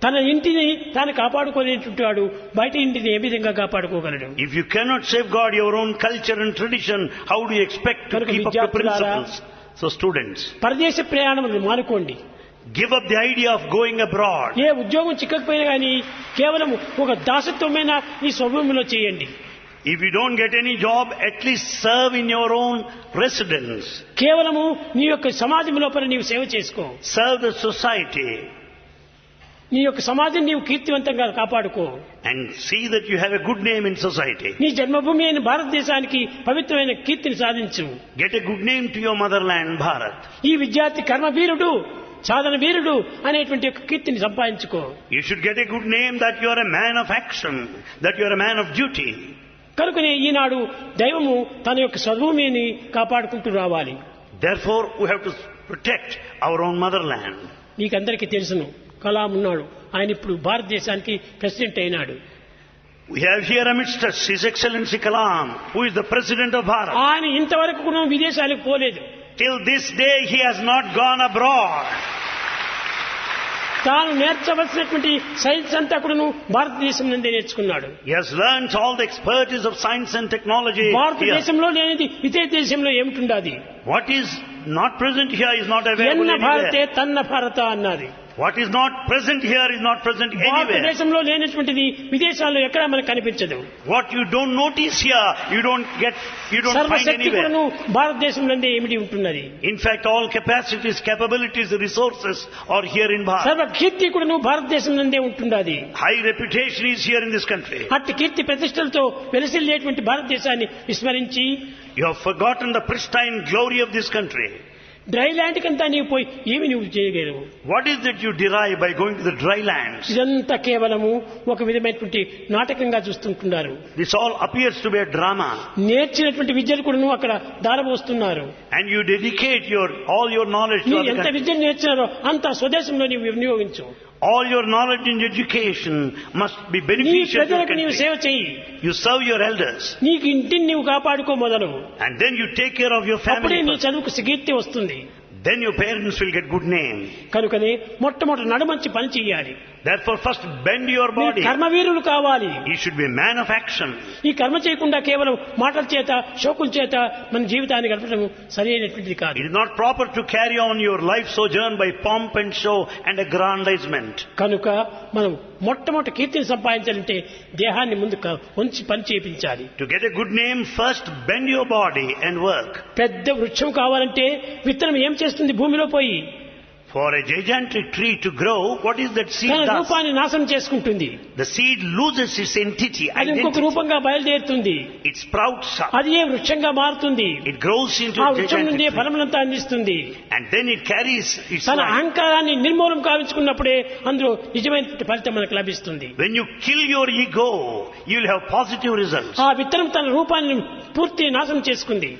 తన ఇంటిని తాను కాపాడుకోలేటువంటి వాడు బయట ఇంటిని ఏ విధంగా కాపాడుకోగలడు? If you cannot safeguard your own culture and tradition, how do you expect to keep up the principles? So students, పరదేశ ప్రయాణములు మానుకోండి. give up the idea of going abroad. ఏ ఉద్యోగం చిక్కకపోయినా కానీ కేవలం ఒక దాసత్వమైన ఈ స్వభూమిలో చేయండి. If you don't get any job, at least serve in your own residence. కేవలము నీ యొక్క సమాజం లోపల నీవు సేవ చేసుకో. Serve the society. నీ యొక్క సమాజం నీవు కీర్తివంతంగా కాపాడుకో. And see that you have a good name in society. నీ జన్మభూమి అయిన భారతదేశానికి పవిత్రమైన కీర్తిని సాధించు. Get a good name to your motherland, Bharat. ఈ విద్యార్థి కర్మవీరుడు, సాధన వీరుడు అనేటువంటి యొక్క కీర్తిని సంపాదించుకో. You should get a good name that you are a man of action, that you are a man of duty. కనుకనే ఈనాడు దైవము తన యొక్క స్వభూమిని కాపాడుకుంటూ రావాలి. Therefore, we have to protect our own motherland. నీకందరికీ తెలుసును, కలాం ఉన్నాడు, ఆయన ఇప్పుడు భారతదేశానికి ప్రెసిడెంట్ అయినాడు. We have here amidst us His Excellency Kalam, who is the President of Bharat. ఆయన ఇంతవరకు కూడా విదేశాలకు పోలేదు. Till this day, he has not gone abroad. తాను నేర్చవలసినటువంటి సైన్స్ అంతా కూడా భారతదేశం నుండి నేర్చుకున్నాడు. He has learnt all the expertise of science and technology here. భారతదేశంలో లేనిది ఇతర దేశంలో ఏమిటుండాది? What is not present here is not available ఎన్న భారతే anywhere. తన్న భారత అన్నది. What is not present here is not present anywhere. భారతదేశంలో లేనటువంటిది విదేశాల్లో ఎక్కడా మనకు కనిపించదు. What you don't notice here, you don't find సర్వశక్తి anywhere. కూడాను భారతదేశంలోనే ఏమిటి ఉంటున్నది. In fact, all capacities, capabilities, resources are here in Bharat. సర్వ కీర్తి కూడాను భారతదేశంలోనే ఉంటున్నది. High reputation is here in this country. అట్టి కీర్తి ప్రతిష్టలతో వెలసిల్లేటువంటి భారతదేశాన్ని విస్మరించి You have forgotten the pristine glory of this country. Dry land కంతా నీవు పోయి ఏమి నువ్వు చేయగలవు? What is that you derive by going to the dry lands? ఇదంతా కేవలము ఒక విధమైనటువంటి నాటకంగా చూస్తుంటున్నారు. This all appears to be a drama. నేర్చినటువంటి విద్యలు కూడా నువ్వు అక్కడ దారబోస్తున్నారు. And you dedicate all your knowledge to నీ other ఎంత countries. విద్యను నేర్చినారో అంత స్వదేశంలో నీవు వినియోగించు. All your knowledge and education must be నీ beneficial to your ప్రజలకు నీవు country. సేవ చెయ్యి. You serve your elders. నీకు ఇంటిని నీవు కాపాడుకో మొదలు. And then you take care of your అప్పుడే family నీ first. చదువుకు కీర్తి వస్తుంది. Then your parents will get good name. కనుకనే మొట్టమొదటి నడుమంచి పని చెయ్యాలి. Therefore first bend your మీరు body. కర్మవీరులు కావాలి. You should be a man of action. ఈ కర్మ చేయకుండా కేవలం మాటల చేత షోకుల చేత మన జీవితాన్ని గడపడం సరైనటువంటిది కాదు. It is not proper to carry on your life sojourn by pomp and show and aggrandizement. కనుక మనం మొట్టమొదటి కీర్తిని సంపాదించాలంటే దేహాన్ని ముందు ఉంచి పని చేయించాలి. To get a good name first bend your body and work. పెద్ద వృక్షం కావాలంటే విత్తనం ఏం చేస్తుంది భూమిలో పోయి? For a gigantic tree to grow, what is that seed తన does? రూపాన్ని నాశనం చేసుకుంటుంది. The seed loses its entity, అది ఇంకొక identity. రూపంగా బయలుదేరుతుంది. It sprouts up. అది ఏ వృక్షంగా మారుతుంది. It grows into ఆ a వృక్షం gigantic నుండి tree. ఫలములంతా అందిస్తుంది. And then it carries its తన life. అహంకారాన్ని నిర్మూలం కావించుకున్నప్పుడే అందులో నిజమైన ఫలితం మనకు లభిస్తుంది. When you kill your ego, you will have positive results. ఆ విత్తనం తన రూపాన్ని పూర్తి నాశనం చేసుకుంది.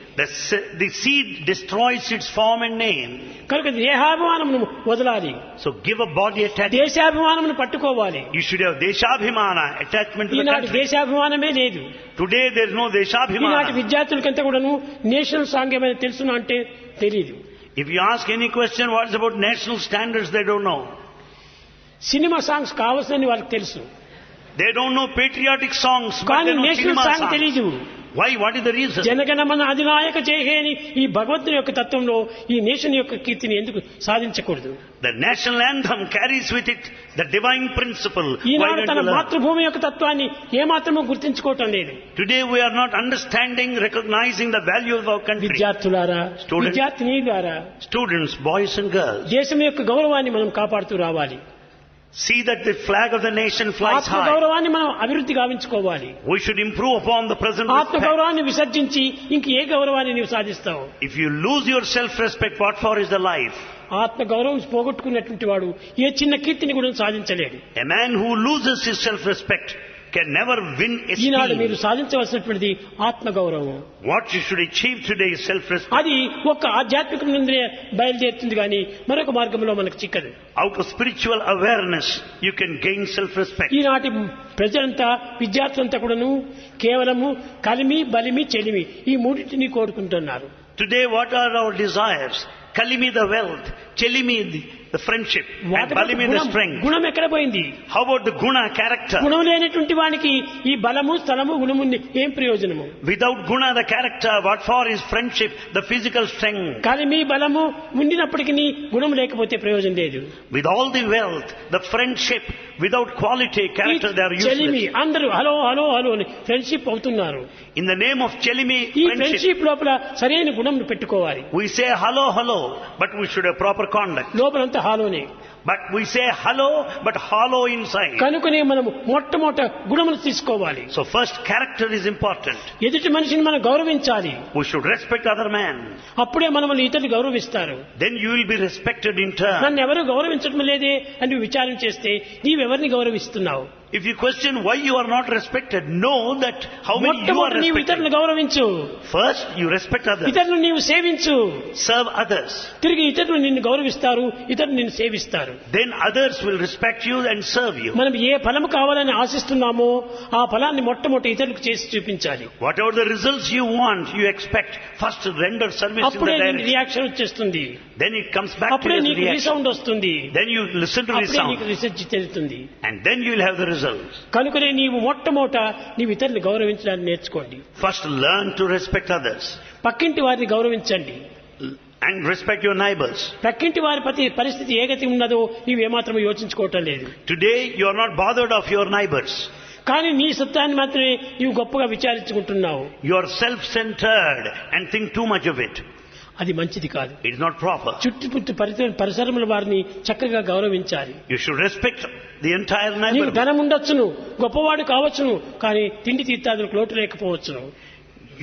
The seed destroys its form and name. కనుక దేహాభిమానమును వదలాలి. So give a body attachment. దేశాభిమానమును పట్టుకోవాలి. You should have deshabhimana, attachment to the ఈనాటి country. దేశాభిమానమే లేదు. Today there is no ఈనాటి deshabhimana. విద్యార్థులకంతా కూడాను నేషనల్ సాంగ్ ఏమైనా తెలుసునా అంటే తెలియదు. If you ask any question what is about national standards, they don't know. Cinema songs కావాల్సినవి వాళ్ళకి తెలుసు. They don't know patriotic songs, but కానీ they know national cinema song songs. తెలీదు. Why? What is the reason? Jana Gana Mana అధినాయక జయహేని ఈ భగవంతుని యొక్క తత్వంలో ఈ నేషన్ యొక్క కీర్తిని ఎందుకు సాధించకూడదు? The national anthem carries with it the divine principle. Why Eenadu don't తన you learn? మాతృభూమి యొక్క తత్వాన్ని ఏమాత్రమూ గుర్తించుకోవటం లేదు. Today we are not understanding, recognizing the value of our country. విద్యార్థులారా, Students. విద్యార్థినీలారా, Students, boys and girls, దేశం యొక్క గౌరవాన్ని మనం కాపాడుతూ రావాలి. see that the flag of the nation flies ఆత్మ high. గౌరవాన్ని మనం అభివృద్ధి గావించుకోవాలి. We should improve upon the present ఆత్మ respect. గౌరవాన్ని విసర్జించి ఇంక ఏ గౌరవాన్ని నీవు సాధిస్తావు? If you lose your self-respect, what for is the life? ఆత్మ గౌరవం పోగొట్టుకున్నటువంటి వాడు ఏ చిన్న కీర్తిని కూడా సాధించలేడు. A man who loses his self-respect can never win ఈనాడు మీరు esteem. సాధించవలసినటువంటిది ఆత్మ గౌరవం. What you should achieve today is self-respect. అది ఒక ఆధ్యాత్మిక నుండి బయలుదేరుతుంది కానీ మరొక మార్గంలో మనకు చిక్కదు. Out of spiritual awareness, you can gain self-respect. ఈనాటి ప్రజలంతా విద్యార్థులంతా కూడాను కేవలము కలిమి బలిమి చెలిమి ఈ మూడింటిని కోరుకుంటున్నారు. Today, what are our desires? Kalimi the wealth, Chelimi the friendship, and Balimi the strength. గుణం ఎక్కడ పోయింది? How about the guna, character? గుణం లేనటువంటి వానికి ఈ బలము స్థలము గుణము ఏం ప్రయోజనము? Without guna, the character, what for is friendship, the physical strength? కలిమి బలము ఉండినప్పటికీ గుణం లేకపోతే ప్రయోజనం లేదు. With all the wealth, the friendship, without quality, character, they are చెలిమి useless. అందరూ హలో హలో హలో అని ఫ్రెండ్షిప్ అవుతున్నారు. In the name of Chelimi, ఈ friendship, ఫ్రెండ్షిప్ లోపల సరైన గుణం పెట్టుకోవాలి. we say hello, hello, but we should have proper conduct. లోపలంతా హాలోనే. But we say hello, but hollow inside. కనుకనే మనము మొట్టమొదట గుణములు తీసుకోవాలి. So first, character is important. ఎదుటి మనిషిని మనం గౌరవించాలి. We should respect other man. అప్పుడే మనల్ని ఇతరులు గౌరవిస్తారు. Then you will be respected in turn. నన్ను ఎవరు గౌరవించడం లేదే అని విచారణ చేస్తే నీవెవరిని గౌరవిస్తున్నావు? If you question why you are not respected, know that how many you are మొట్టమొదటి నీవు ఇతరులను respected. గౌరవించు. First, you respect others. ఇతరులను నీవు సేవించు. Serve others. తిరిగి ఇతరులు నిన్ను గౌరవిస్తారు, ఇతరులు నిన్ను సేవిస్తారు. Then others will respect you and serve you. మనం ఏ ఫలము కావాలని ఆశిస్తున్నామో ఆ ఫలాన్ని మొట్టమొదటి ఇతరులకు చేసి చూపించాలి. Whatever the results you want, you expect, first render service in అప్పుడే the నీకు direction. రియాక్షన్ వచ్చేస్తుంది. Then it comes back to అప్పుడే you as a నీకు reaction. రీసౌండ్ వస్తుంది. Then you listen to అప్పుడే నీకు resound. రీసెర్చ్ తెలుస్తుంది. And then you will have the results. కనుకనే నీవు మొట్టమొదట నీవు ఇతరులు గౌరవించడానికి నేర్చుకోండి. First, learn to respect others. పక్కింటి వారిని గౌరవించండి. And respect your neighbors. పక్కింటి వారి పరిస్థితి ఏ గతి ఉన్నదో నీవు ఏమాత్రం యోచించుకోవటం లేదు. Today, you are not bothered of your neighbors. కానీ నీ సత్యాన్ని మాత్రమే నీవు గొప్పగా విచారించుకుంటున్నావు. You are self-centered and think too much of it. అది మంచిది కాదు. It is not proper. చుట్టుపుట్టు పరిసరముల వారిని చక్కగా గౌరవించాలి. You should respect the entire నీకు neighborhood. ధనం ఉండొచ్చును, గొప్పవాడు కావచ్చును, కానీ తిండి తీర్థాదులకు లోటు లేకపోవచ్చును.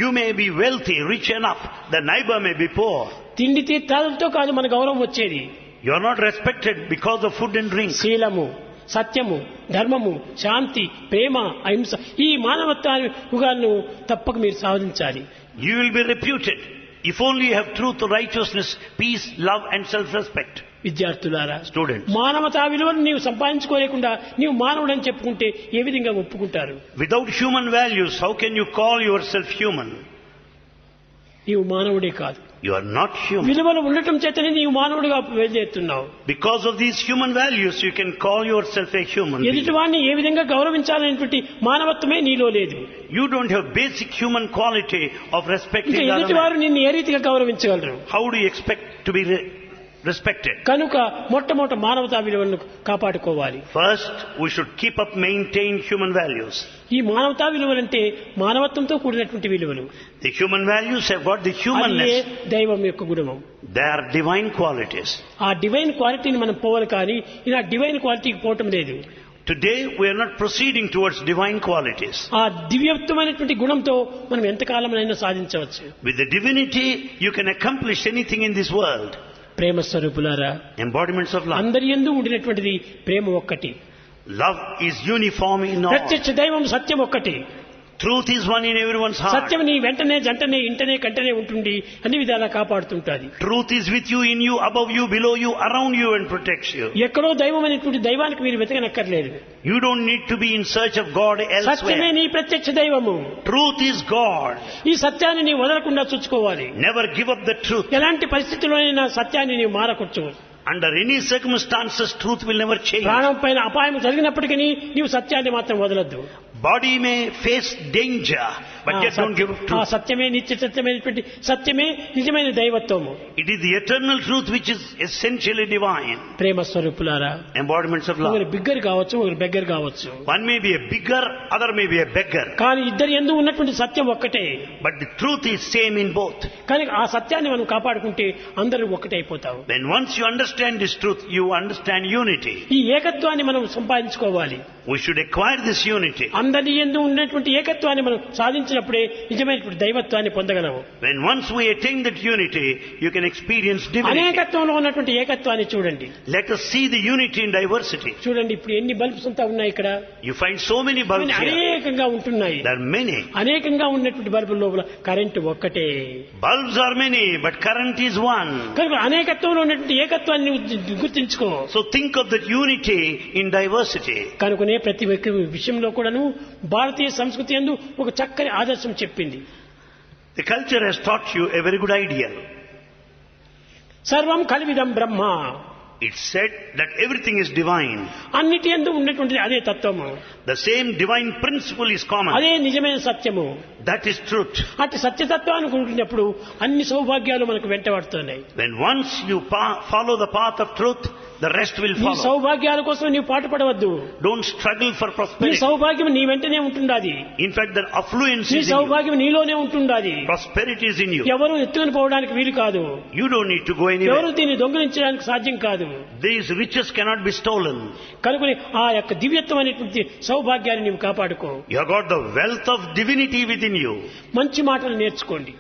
You may be wealthy, rich enough. The neighbor may be poor. తిండి తీర్థాలతో కాదు మన గౌరవం వచ్చేది. You are not respected because of food and drink. శీలము, సత్యము, ధర్మము, శాంతి, ప్రేమ, అహింస ఈ మానవత్వాన్ని తప్పక మీరు సాధించాలి. You will be reputed if only you have truth, righteousness, peace, love and self-respect. విద్యార్థులారా, Students, మానవతా విలువను నీవు సంపాదించుకోలేకుండా నీవు మానవుడని చెప్పుకుంటే ఏ విధంగా ఒప్పుకుంటారు? without human values, how can you call yourself human? నీవు మానవుడే కాదు. You are not human. విలువలు ఉండటం చేతనే నీవు మానవుడిగా వెళ్తున్నావు. Because of these human values, you can call yourself a human being. ఎదుటివాడిని ఏ విధంగా గౌరవించాలనేటువంటి మానవత్వమే నీలో లేదు. You don't have basic human quality of respecting ఇంకా other ఎదుటివారు man. నిన్ను ఏ రీతిగా గౌరవించగలరు? How do you expect to be respected? కనుక మొట్టమొదట మానవతా విలువలను కాపాడుకోవాలి. First, we should keep up, maintain human values. ఈ మానవతా విలువలంటే మానవత్వంతో కూడినటువంటి విలువలు. The human values have got the అదే humanness. దైవం యొక్క గుణం. They are divine qualities. ఆ డివైన్ క్వాలిటీని మనం పోవాలి, కానీ ఇలా డివైన్ క్వాలిటీకి పోవటం లేదు. Today, we are not proceeding towards divine qualities. ఆ దివ్యత్వమైనటువంటి గుణంతో మనం ఎంతకాలమైనా సాధించవచ్చు. With the divinity, you can accomplish anything in this world. ప్రేమ స్వరూపులారా, Embodiments of love. అందరి యందు ఉండినటువంటిది ప్రేమ ఒక్కటి. Love is uniform in all. ప్రత్యక్ష దైవం సత్యం ఒక్కటి. Truth is one in everyone's heart. సత్యం నీ వెంటనే, జంటనే, ఇంటనే, కంటనే ఉంటుంది, అన్ని విధాలా కాపాడుతుంటాది. Truth is with you, in you, above you, below you, around you and protects you. ఎక్కడో దైవం అనేటువంటి దైవానికి మీరు వెతకనక్కర్లేదు. You don't need to be in search of God సత్యమే elsewhere. నీ ప్రత్యక్ష దైవము. Truth is God. ఈ సత్యాన్ని నీ వదలకుండా చూసుకోవాలి. Never give up the truth. ఎలాంటి పరిస్థితుల్లోనైనా సత్యాన్ని నీవు మారకొచ్చు. Under any circumstances, truth will never change. ప్రాణం పైన అపాయం జరిగినప్పటికీ నీవు సత్యాన్ని మాత్రం వదలద్దు. Body may face danger, but yet don't give up ఆ truth. సత్యమే నిత్య సత్యమైనటువంటి సత్యమే నిజమైన దైవత్వము. It is the eternal truth which is essentially divine. ప్రేమ స్వరూపులారా, Embodiments of ఒకరు love. బిగ్గర్ కావచ్చు, ఒకరు బెగ్గర్ కావచ్చు, One may be a bigger, other may be a beggar. కానీ ఇద్దరి యందు ఉన్నటువంటి సత్యం ఒక్కటే. But the truth is same in both. కానీ ఆ సత్యాన్ని మనం కాపాడుకుంటే అందరూ ఒక్కటే అయిపోతావు. When once you understand this truth, you understand unity. ఈ ఏకత్వాన్ని మనం సంపాదించుకోవాలి. We should acquire this unity. అందరి యందు ఉన్నటువంటి ఏకత్వాన్ని మనం సాధించినప్పుడే నిజమైనటువంటి దైవత్వాన్ని పొందగలము. When once we attain that unity, you can experience divinity. అనేకత్వంలో ఉన్నటువంటి ఏకత్వాన్ని చూడండి. Let us see the unity in diversity. చూడండి, ఇప్పుడు ఎన్ని బల్బ్స్ అంతా ఉన్నాయి ఇక్కడ. You find so many bulbs here. అనేకంగా ఉంటున్నాయి. There are many. అనేకంగా ఉన్నటువంటి బల్బుల లోపల కరెంటు ఒక్కటే. Bulbs are many, but current is one. కనుక అనేకత్వంలో ఉన్నటువంటి ఏకత్వాన్ని గుర్తించుకో. So think of that unity in diversity. కనుకనే ప్రతి ఒక్క విషయంలో కూడాను భారతీయ సంస్కృతి యందు ఒక చక్కని ఆదర్శం చెప్పింది. The culture has taught you a very good ideal. సర్వం కల్విదం బ్రహ్మ. It said that everything is divine. అన్నిటి యందు ఉన్నటువంటి అదే తత్వము, The same divine principle is common. అదే నిజమైన సత్యము. That is truth. అటు సత్యతత్వాన్ని కూడినప్పుడు అన్ని సౌభాగ్యాలు మనకు వెంటబడుతున్నాయి. When once you follow the path of truth, the rest will నీ follow. సౌభాగ్యాల కోసం నీవు పాటుపడవద్దు. Don't struggle for నీ prosperity. సౌభాగ్యం నీ వెంటనే ఉంటుండాది. In fact, the affluence నీ is in you. సౌభాగ్యం నీలోనే ఉంటుండాది. Prosperity is in you. ఎవరు ఎత్తుకుని పోవడానికి వీలు కాదు. You don't need to go ఎవరు anywhere. దీన్ని దొంగిలించడానికి సాధ్యం కాదు. These riches cannot be stolen. కనుక ఆ యొక్క దివ్యత్వం అనేటువంటి సౌభాగ్యాన్ని నీవు కాపాడుకో. You have got the wealth of divinity within you. మంచి మాటలు నేర్చుకోండి.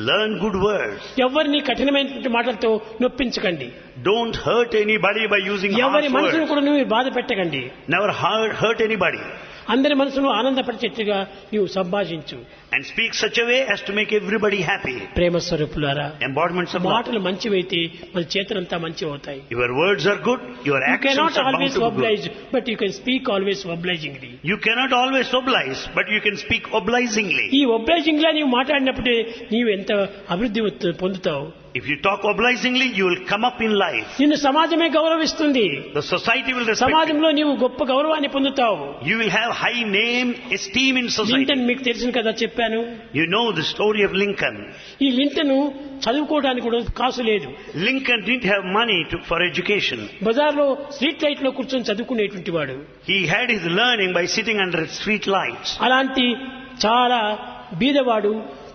Learn good words. ఎవరిని కఠినమైనటువంటి మాటలతో నొప్పించకండి. Don't hurt anybody by using ఎవరి harsh మనసును words. కూడా నువ్వు బాధ పెట్టకండి. Never hurt anybody. అందరి మనసును ఆనందపరిచేట్టుగా నీవు సంభాషించు. And speak such a way as to make everybody happy. ప్రేమ స్వరూపులారా, Embodiments of love. మాటలు మంచివైతే మన చేతులంతా మంచి అవుతాయి. Your words are good, your You actions cannot are bound always to be oblige, good. but you can speak always obligingly. You cannot always oblige, but you can speak obligingly. ఈ obligingly నీవు మాట్లాడినప్పుడే నీవు ఎంత అభివృద్ధి పొందుతావు. If you talk obligingly, you will come up in life. నిన్ను సమాజమే గౌరవిస్తుంది. The society will respect you. సమాజంలో నీవు గొప్ప గౌరవాన్ని పొందుతావు. You will have high name, esteem in society. Linton మీకు తెలిసిన కదా చెప్పాను. You know the story of Lincoln. ఈ లింటన్ చదువుకోవడానికి కూడా కాసు లేదు. Lincoln didn't have money for education. బజార్లో స్ట్రీట్ లైట్ లో కూర్చొని చదువుకునేటువంటి వాడు. He had his learning by sitting under street lights. అలాంటి చాలా బీదవాడు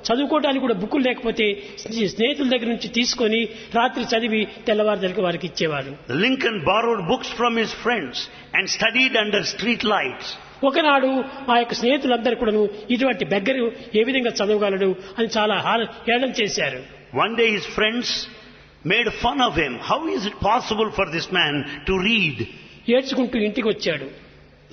చదువుకోవడానికి కూడా బుక్కులు లేకపోతే స్నేహితుల దగ్గర నుంచి తీసుకొని రాత్రి చదివి తెల్లవారుజామున వారికి ఇచ్చేవాడు. Lincoln borrowed books from his friends and studied under street lights. ఒకనాడు ఆ యొక్క స్నేహితులందరూ కూడా ఇటువంటి బెగ్గరు ఏ విధంగా చదవగలడు అని చాలా హేళన చేశారు. One day his friends made fun of him. How is it possible for this man to read? ఏడ్చుకుంటూ ఇంటికి వచ్చాడు.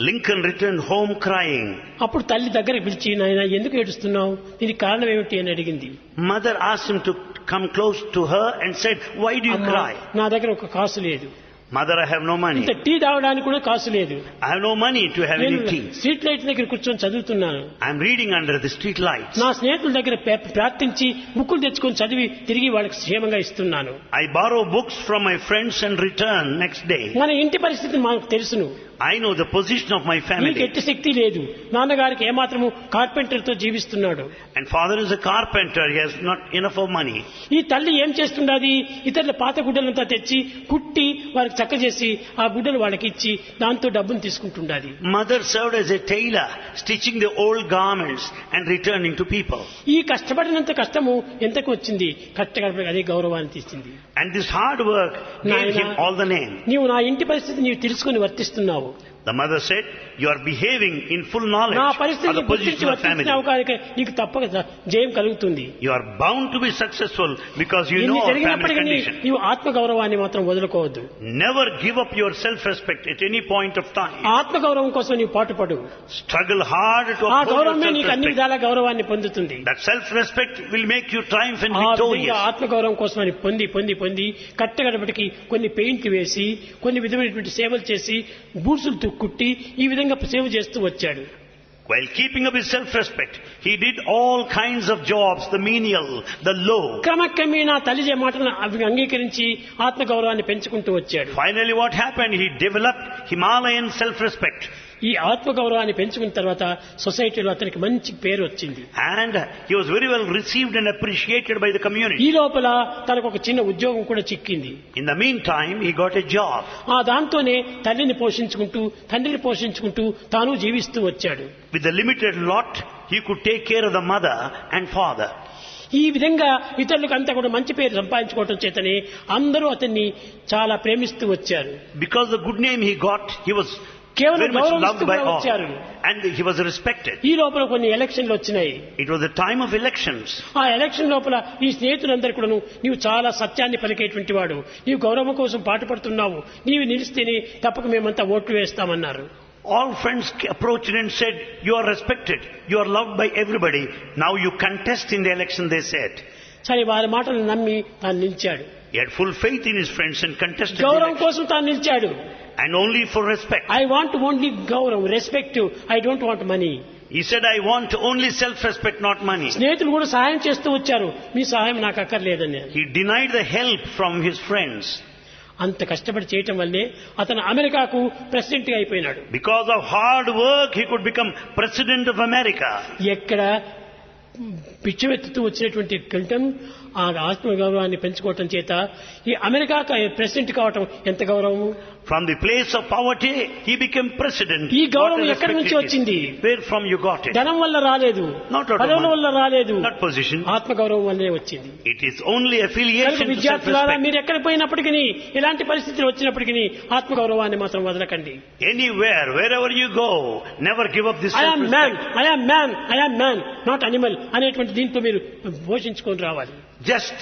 Lincoln returned home crying. అప్పుడు తల్లి దగ్గరికి పిలిచి, నాయనా ఎందుకు ఏడుస్తున్నావు, దీనికి కారణం ఏమిటి అని అడిగింది. Mother asked him to come close to her and said, why do you cry? నా దగ్గర ఒక కాసు లేదు. Mother, I have no money. ఇంత టీ తాగడానికి కూడా కాసు లేదు. I have no money to have any tea. Street light దగ్గర కూర్చొని చదువుతున్నాను. I am reading under the street lights. నా స్నేహితుల దగ్గర ప్రార్థించి బుక్కులు తెచ్చుకొని చదివి తిరిగి వాళ్ళకి క్షేమంగా ఇస్తున్నాను. I borrow books from my friends and return next day. మన ఇంటి పరిస్థితి మనకు తెలుసును. I know the position of my family. నీకు ఎట్టి శక్తి లేదు. నాన్నగారికి ఏమాత్రము కార్పెంటర్ తో జీవిస్తున్నాడు. And father is a carpenter. He has not enough of money. ఈ తల్లి ఏం చేస్తున్నది, ఇతరుల పాత గుడ్డలంతా తెచ్చి కుట్టి వారికి చక్క చేసి ఆ గుడ్డలు వాళ్ళకి ఇచ్చి దాంతో డబ్బును తీసుకుంటున్నది. Mother served as a tailor, stitching the old garments and returning to people. ఈ కష్టపడినంత కష్టము ఎంతకు వచ్చింది, కష్టపడి అదే గౌరవాన్ని తీసింది. And this hard work gave him all the name. నీవు నా ఇంటి పరిస్థితి నీవు తెలుసుకుని వర్తిస్తున్నావు. The mother said, you are behaving in full knowledge నా of పరిస్థితిని the position of the family. నీకు తప్పక జయం కలుగుతుంది. You are bound to be successful because you know our family condition. నీవు ఆత్మ గౌరవాన్ని మాత్రం వదులుకోవద్దు. Never give up your self-respect at any point of time. ఆత్మ గౌరవం కోసం నీవు పాటుపడు. Struggle hard to ఆ uphold గౌరవమే your నీకు అన్ని self-respect. విధాల గౌరవాన్ని పొందుతుంది. That self-respect will make you triumph and ఆ victorious. విధంగా ఆత్మ గౌరవం కోసం అని పొంది కట్టగడపటికి కొన్ని పెయింట్ వేసి కొన్ని విధమైనటువంటి సేవలు చేసి బూట్సులు కుట్టి ఈ విధంగా సేవ చేస్తూ వచ్చాడు. While keeping up his self-respect, he did all kinds of jobs, the menial, the low. క్రమక్రమేణా తల్లి మాటలను అంగీకరించి ఆత్మ గౌరవాన్ని పెంచుకుంటూ వచ్చాడు. Finally what happened? He developed Himalayan self-respect. ఈ ఆత్మ గౌరవాన్ని పెంచుకున్న తర్వాత సొసైటీలో అతనికి మంచి పేరు వచ్చింది. And he was very well received and appreciated by the community. ఈ లోపల తనకు ఒక చిన్న ఉద్యోగం కూడా చిక్కింది. In the meantime, he got a job. ఆ దాంతోనే తల్లిని పోషించుకుంటూ తండ్రిని పోషించుకుంటూ తాను జీవిస్తూ వచ్చాడు. With the limited lot, he could take care of the mother and father. ఈ విధంగా ఇతరులకు అంతా కూడా మంచి పేరు సంపాదించుకోవటం చేతనే అందరూ అతన్ని చాలా ప్రేమిస్తూ వచ్చారు. Because the good name he got, he was కేవలం very much loved గౌరవిస్తూ by all. వచ్చారు. And he was respected. ఈ లోపల కొన్ని ఎలక్షన్లు వచ్చినాయి. It was the time of elections. ఆ ఎలక్షన్ లోపల ఈ స్నేహితులందరూ కూడా నీవు చాలా సత్యాన్ని పలికేటువంటి వాడు, నీవు గౌరవం కోసం పాటుపడుతున్నావు, నీవు నిలిస్తేనే తప్పక మేమంతా ఓట్లు వేస్తామన్నారు. All friends approached and said, you are respected, you are loved by everybody, now you contest in the election, they said. సరే వారి మాటలు నమ్మి తాను నిలిచాడు. He had full faith in his friends and contested the గౌరవం election. కోసం తాను నిలిచాడు. And only for respect. I want only గౌరవం, respect, I don't want money. He said, I want only self-respect, not money. స్నేహితులు కూడా సహాయం చేస్తూ వచ్చారు, మీ సహాయం నాకు అక్కర్లేదని. He denied the help from his friends. అంత కష్టపడి చేయటం వల్లే అతను అమెరికాకు ప్రెసిడెంట్ గా అయిపోయినాడు. Because of hard work, he could become president of America. ఎక్కడ పిచ్చివెత్తుతూ వచ్చినటువంటి క్లింటన్ ఆ ఆత్మ గౌరవాన్ని పెంచుకోవటం చేత ఈ అమెరికా ప్రెసిడెంట్ కావటం ఎంత గౌరవము. From the place of poverty, he became president. ఈ గౌరవం ఎక్కడి నుంచి వచ్చింది? Where from you got it? ధనం వల్ల రాలేదు, పదవుల వల్ల రాలేదు, not position. ఆత్మ గౌరవం వల్లే వచ్చింది. It is only affiliation to విద్యార్థులారా, self-respect. మీరు ఎక్కడ పోయినప్పటికీ ఎలాంటి పరిస్థితులు వచ్చినప్పటికీ ఆత్మ గౌరవాన్ని మాత్రం వదలకండి. Anywhere, wherever you go, never give up this I am man, self-respect. I am man, I am man, not animal అనేటువంటి దీంతో మీరు పోషించుకొని రావాలి. Just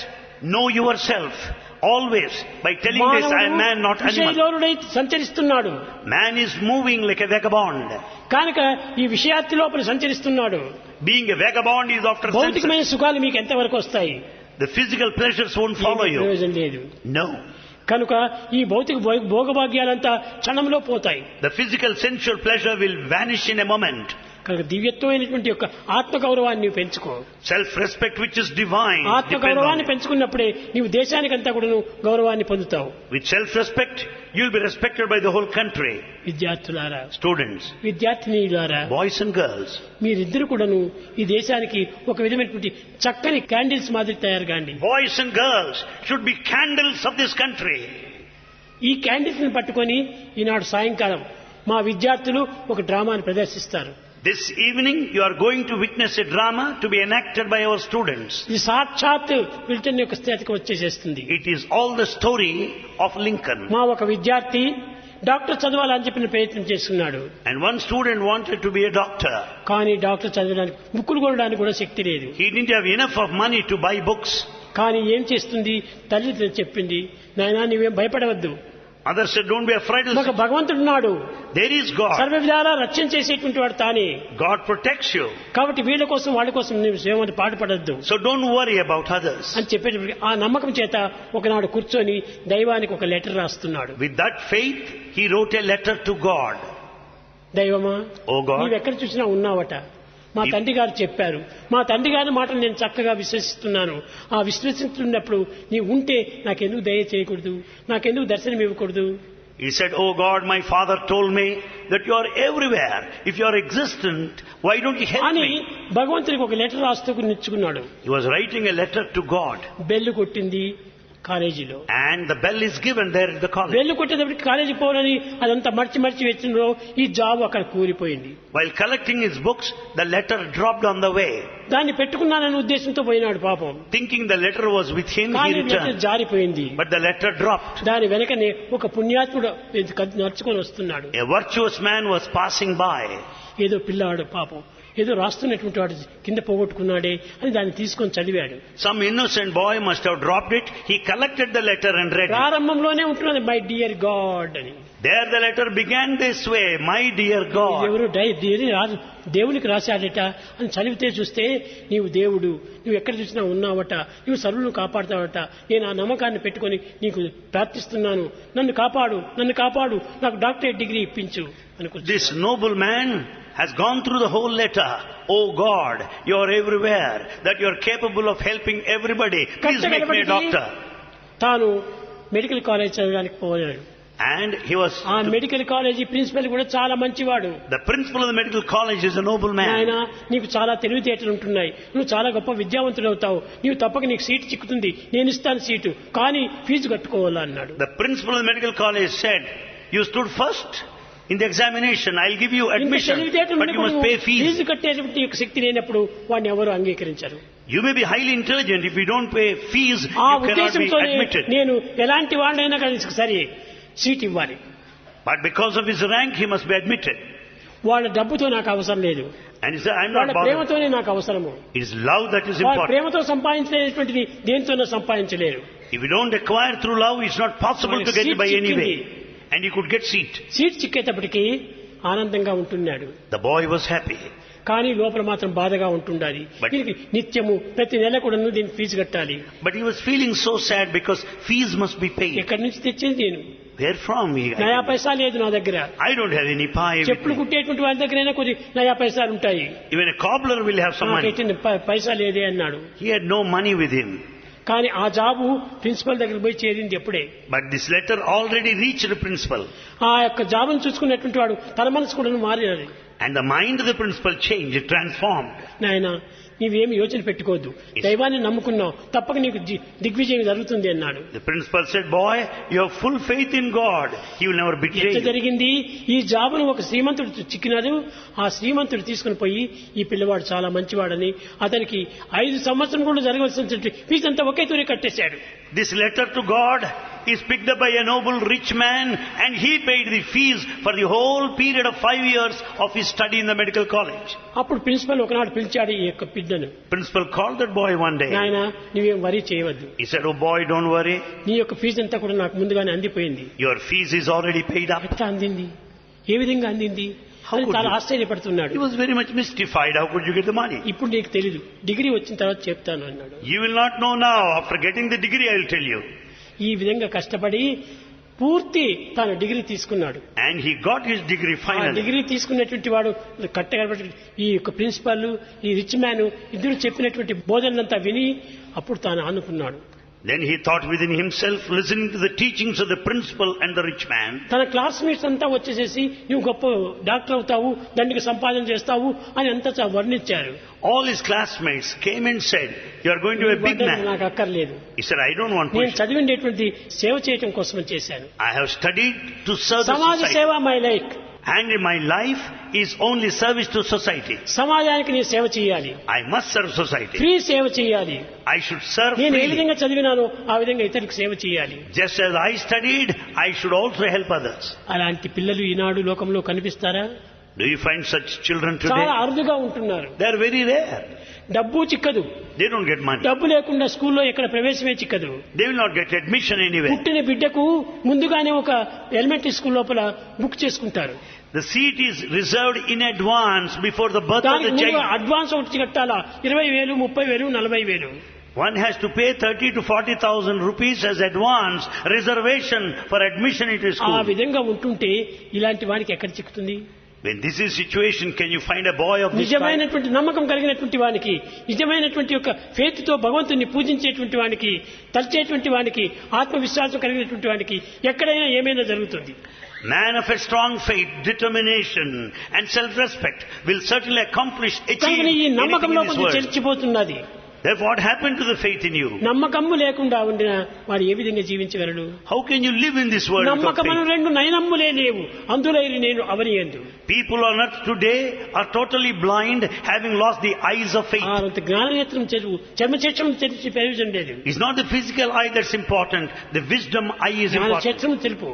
know yourself always by telling this, I am man, not animal. విషయలోనుడై సంచరిస్తున్నాడు. Man is moving like a vagabond. కనుక ఈ విషయార్థి లోపల సంచరిస్తున్నాడు. Being a vagabond is after భౌతికమైన senses. సుఖాలు మీకు ఎంతవరకు వస్తాయి? The physical pleasures won't follow you. ప్రయోజనం లేదు. No. కనుక ఈ భౌతిక భోగభాగ్యాలంతా క్షణంలో పోతాయి. The physical sensual pleasure will vanish in a moment. కనుక దివ్యత్వమైనటువంటి యొక్క ఆత్మ గౌరవాన్ని నీవు పెంచుకో. Self-respect which is divine. ఆత్మ depends గౌరవాన్ని on it. పెంచుకున్నప్పుడే నీవు దేశానికంతా కూడా గౌరవాన్ని పొందుతావు. With self-respect, you will be respected by the whole country. విద్యార్థులారా, Students, విద్యార్థినీలారా, boys and girls, మీరిద్దరు కూడాను ఈ దేశానికి ఒక విధమైనటువంటి చక్కని క్యాండిల్స్ మాదిరి తయారు కాండి. boys and girls should be candles of this country. ఈ క్యాండిల్స్ ని పట్టుకొని ఈనాడు సాయంకాలం మా విద్యార్థులు ఒక డ్రామాను ప్రదర్శిస్తారు. This evening you are going to witness a drama to be enacted by our students. ఇది సాక్షాత్ విల్టన్ యొక్క స్థితికి వచ్చేసేస్తుంది. It is all the story of Lincoln. మా ఒక విద్యార్థి డాక్టర్ చదవాలని చెప్పిన ప్రయత్నం చేస్తున్నాడు. And one student wanted to be a doctor. కానీ డాక్టర్ చదవడానికి బుక్కులు కొనడానికి కూడా శక్తి లేదు. He didn't have enough of money to buy books. కానీ ఏం చేస్తుంది? తల్లి చెప్పింది, నాయనా నీవేం భయపడవద్దు, Others said, don't be afraid. ఒక భగవంతుడున్నాడు, There is God. సర్వ విధాలా రక్షణ చేసేటువంటి వాడు తానే. God protects you. కాబట్టి వీళ్ళ కోసం వాళ్ళ కోసం నీవు ఏమంటే పాటుపడద్దు So don't worry about others. అని చెప్పేటప్పటికి ఆ నమ్మకం చేత ఒకనాడు కూర్చొని దైవానికి ఒక లెటర్ రాస్తున్నాడు. With that faith, he wrote a letter to God. దైవమా, Oh God. నీవెక్కడ చూసినా ఉన్నావట. మా తండ్రి గారు చెప్పారు, మా తండ్రి గారి మాటలు నేను చక్కగా విశ్వసిస్తున్నాను. ఆ విశ్వసిస్తున్నప్పుడు నీవు ఉంటే నాకెందుకు దయ చేయకూడదు, నాకెందుకు దర్శనం ఇవ్వకూడదు? He said, oh God, my father told me that you are everywhere. If you are existent, why don't you help అని me? భగవంతునికి ఒక లెటర్ రాస్తూ నిచ్చుకున్నాడు. He was writing a letter to God. Bell కొట్టింది కాలేజీలో. And the bell is given there at the college. Bell కొట్టేటప్పటికి కాలేజీ పోవాలని అదంతా మర్చి వచ్చిందో ఈ జాబ్ అక్కడ కూలిపోయింది. While collecting his books, the letter dropped on the way. దాన్ని పెట్టుకున్నాననే ఉద్దేశంతో పోయినాడు పాపం. Thinking the letter was with him, he కానీ లెటర్ returned. జారిపోయింది. But the letter dropped. దాని వెనకనే ఒక పుణ్యాత్ముడు నడుచుకొని వస్తున్నాడు. A virtuous man was passing by. ఏదో పిల్లాడు పాపం ఏదో రాస్తున్నటువంటి వాడు కింద పోగొట్టుకున్నాడే అని దాన్ని తీసుకొని చదివాడు. Some innocent boy must have dropped it. He collected the letter and read it. ప్రారంభంలోనే ఉంటున్నది మై డియర్ గాడ్ అని. There the letter began this way, my dear God. ఎవరు దేవునికి రాశాడట అని చదివితే చూస్తే నీవు దేవుడు, నువ్వు ఎక్కడ చూసినా ఉన్నావట, నువ్వు సర్వులను కాపాడుతావట, నేను ఆ నమ్మకాన్ని పెట్టుకొని నీకు ప్రార్థిస్తున్నాను, నన్ను కాపాడు, నాకు డాక్టరేట్ డిగ్రీ ఇప్పించు అనుకుంటున్నాను. This noble man has gone through the whole letter. Oh God, you are everywhere, that you are capable of helping everybody. Please make me a doctor. తాను మెడికల్ కాలేజ్ చదవడానికి పోయాడు. And he was... ఆ మెడికల్ కాలేజీ ప్రిన్సిపల్ కూడా చాలా మంచివాడు. The principal of the medical college is a noble man. ఆయన నీకు చాలా తెలివితేటలు ఉంటున్నాయి, నువ్వు చాలా గొప్ప విద్యావంతుడు అవుతావు, నీవు తప్పక నీకు సీటు చిక్కుతుంది, నేను ఇస్తాను సీటు, కానీ ఫీజు కట్టుకోవాలా అన్నాడు. The principal of the medical college said, you stood first in the examination, I'll give you admission, but you must pay fees. Fees కట్టేటువంటి శక్తి లేనప్పుడు వాడిని ఎవరు అంగీకరించరు. You may be highly intelligent, if you don't pay fees, ఆ you cannot be ఉద్దేశంతో admitted. నేను ఎలాంటి వాడినైనా కానీ సరే సీట్ ఇవ్వాలి. But because of his rank, he must be admitted. వాళ్ళ డబ్బుతో నాకు అవసరం లేదు, And he said, I'm వాళ్ళ not bothered. ప్రేమతోనే నాకు అవసరము. It is love that is వాళ్ళ important. ప్రేమతో సంపాదించేటువంటిది దేనితోనో సంపాదించలేరు. If you don't acquire through love, it's not possible to get it by any way. And he could get seat. Seat చిక్కేటప్పటికి ఆనందంగా ఉంటున్నాడు. The boy was happy. కానీ లోపల మాత్రం బాధగా ఉంటుండాలి. దీనికి నిత్యము ప్రతి నెల కూడా దీనికి ఫీజు కట్టాలి. But he was feeling so sad because fees must be paid. ఎక్కడి నుంచి తెచ్చేది నేను? Where from? నయా పైసా లేదు నా దగ్గర. I don't have any pie. చెప్పులు కుట్టేటువంటి వాళ్ళ దగ్గరైనా కొద్ది నయా పైసాలు ఉంటాయి. Even a cobbler will have some money. పైసా లేదే అన్నాడు. He had no money with him. కానీ ఆ జాబు ప్రిన్సిపల్ దగ్గర పోయి చేరింది ఎప్పుడే. But this letter already reached the principal. ఆ యొక్క జాబును చూసుకున్నటువంటి వాడు తన మనసు కూడా మారినది. And the mind of the principal changed, it transformed. నాయనా నీవేమి యోచన పెట్టుకోవద్దు, దైవాన్ని నమ్ముకున్నావు, తప్పక నీకు దిగ్విజయం జరుగుతుంది అన్నాడు. The principal said, boy, you have full faith in God. He will never betray ఎంత you. జరిగింది, ఈ జాబును ఒక శ్రీమంతుడు చిక్కినాడు. ఆ శ్రీమంతుడు తీసుకుని పోయి ఈ పిల్లవాడు చాలా మంచివాడని అతనికి 5 సంవత్సరం కూడా జరగవలసిన ఫీజు అంతా ఒకే తూరి కట్టేశాడు. This letter to God is picked up by a noble rich man, and he paid the fees for the whole period of 5 years of his study in the medical college. అప్పుడు ప్రిన్సిపల్ ఒకనాడు పిలిచాడు ఈ యొక్క బిడ్డను. Principal called that boy one day. నాయనా నువ్వేం వరీ చేయవద్దు. He said, oh boy, don't worry. నీ యొక్క ఫీజు అంతా కూడా నాకు ముందుగానే అందిపోయింది. Your fees is already paid up. ఎట్లా అందింది, ఏ విధంగా అందింది అని చాలా ఆశ్చర్యపడుతున్నాడు. He was very much mystified. How could you get the money? ఇప్పుడు నీకు తెలీదు, డిగ్రీ వచ్చిన తర్వాత చెప్తాను అన్నాడు. You will not know now. After getting the degree, I will tell you. ఈ విధంగా కష్టపడి పూర్తి తన డిగ్రీ తీసుకున్నాడు. And he got his degree ఆ finally. డిగ్రీ తీసుకున్నటువంటి వాడు కట్టగలబట్టి ఈ యొక్క ప్రిన్సిపల్ ఈ రిచ్ మ్యాన్ ఇద్దరు చెప్పినటువంటి బోధనలంతా విని అప్పుడు తాను అనుకున్నాడు. Then he thought within himself, listening to the teachings of the principal and the rich man. తన క్లాస్మేట్స్ అంతా వచ్చేసేసి నువ్వు గొప్ప డాక్టర్ అవుతావు, దండికి సంపాదన చేస్తావు అని అంతా వర్ణించారు. All his classmates came and said, you are going to be a big man. నాకు అక్కర్లేదు. He said, I don't want నేను position. చదివినటువంటి సేవ చేయటం కోసం చేశాను. I have studied to serve the సమాజ society. సేవ my life. And my life is only service to society. సమాజానికి నేను సేవ చేయాలి, I must serve society. Free సేవ చేయాలి. I should serve నేను ఏ freely. విధంగా చదివినానో ఆ విధంగా ఇతరులకు సేవ చేయాలి. Just as I studied, I should also help others. అలాంటి పిల్లలు ఈనాడు లోకంలో కనిపిస్తారా? Do you find such children today? చాలా అరుదుగా ఉంటున్నారు. They are very rare. డబ్బు చిక్కదు. They don't get money. డబ్బు లేకుండా స్కూల్లో ఎక్కడ ప్రవేశమే చిక్కదు. They will not get admission anywhere. పుట్టిన బిడ్డకు ముందుగానే ఒక ఎలిమెంటరీ స్కూల్ లోపల బుక్ చేసుకుంటారు. The seat is reserved in advance before the birth of the child. Advance ఒకటి కట్టాలా 20,000, 30,000, 40,000. One has to pay 30,000 to 40,000 rupees as advance reservation for admission into ఆ school. విధంగా ఉంటుంటే ఇలాంటి వానికి ఎక్కడ చిక్కుతుంది? When this is situation, can you find a boy of this type? నిజమైనటువంటి నమ్మకం కలిగినటువంటి వానికి, నిజమైనటువంటి యొక్క ఫెయిత్ తో భగవంతుని పూజించేటువంటి వానికి, తలచేటువంటి వానికి, ఆత్మవిశ్వాసం కలిగినటువంటి వానికి ఎక్కడైనా ఏమైనా జరుగుతుంది. Man of a strong faith, determination and self-respect will certainly accomplish, achieve కానీ ఈ anything నమ్మకంలో in this కొంచెం world. చెల్చిపోతున్నది. Therefore, what happened to the faith in you? నమ్మకము లేకుండా ఉండిన వాడు ఏ విధంగా జీవించగలడు? How can you live in this world without నమ్మకమును faith? రెండు నయనమ్ములే లేవు, అందులైరి నేను అవనియందు. People on earth today are totally blind, having lost the eyes of faith. జ్ఞాననేత్రం చదువు, చర్మచక్షరం తెలిసి ప్రయోజనం లేదు. It's not the physical eye that's important. The wisdom eye is important. చక్షరం తెలుపు.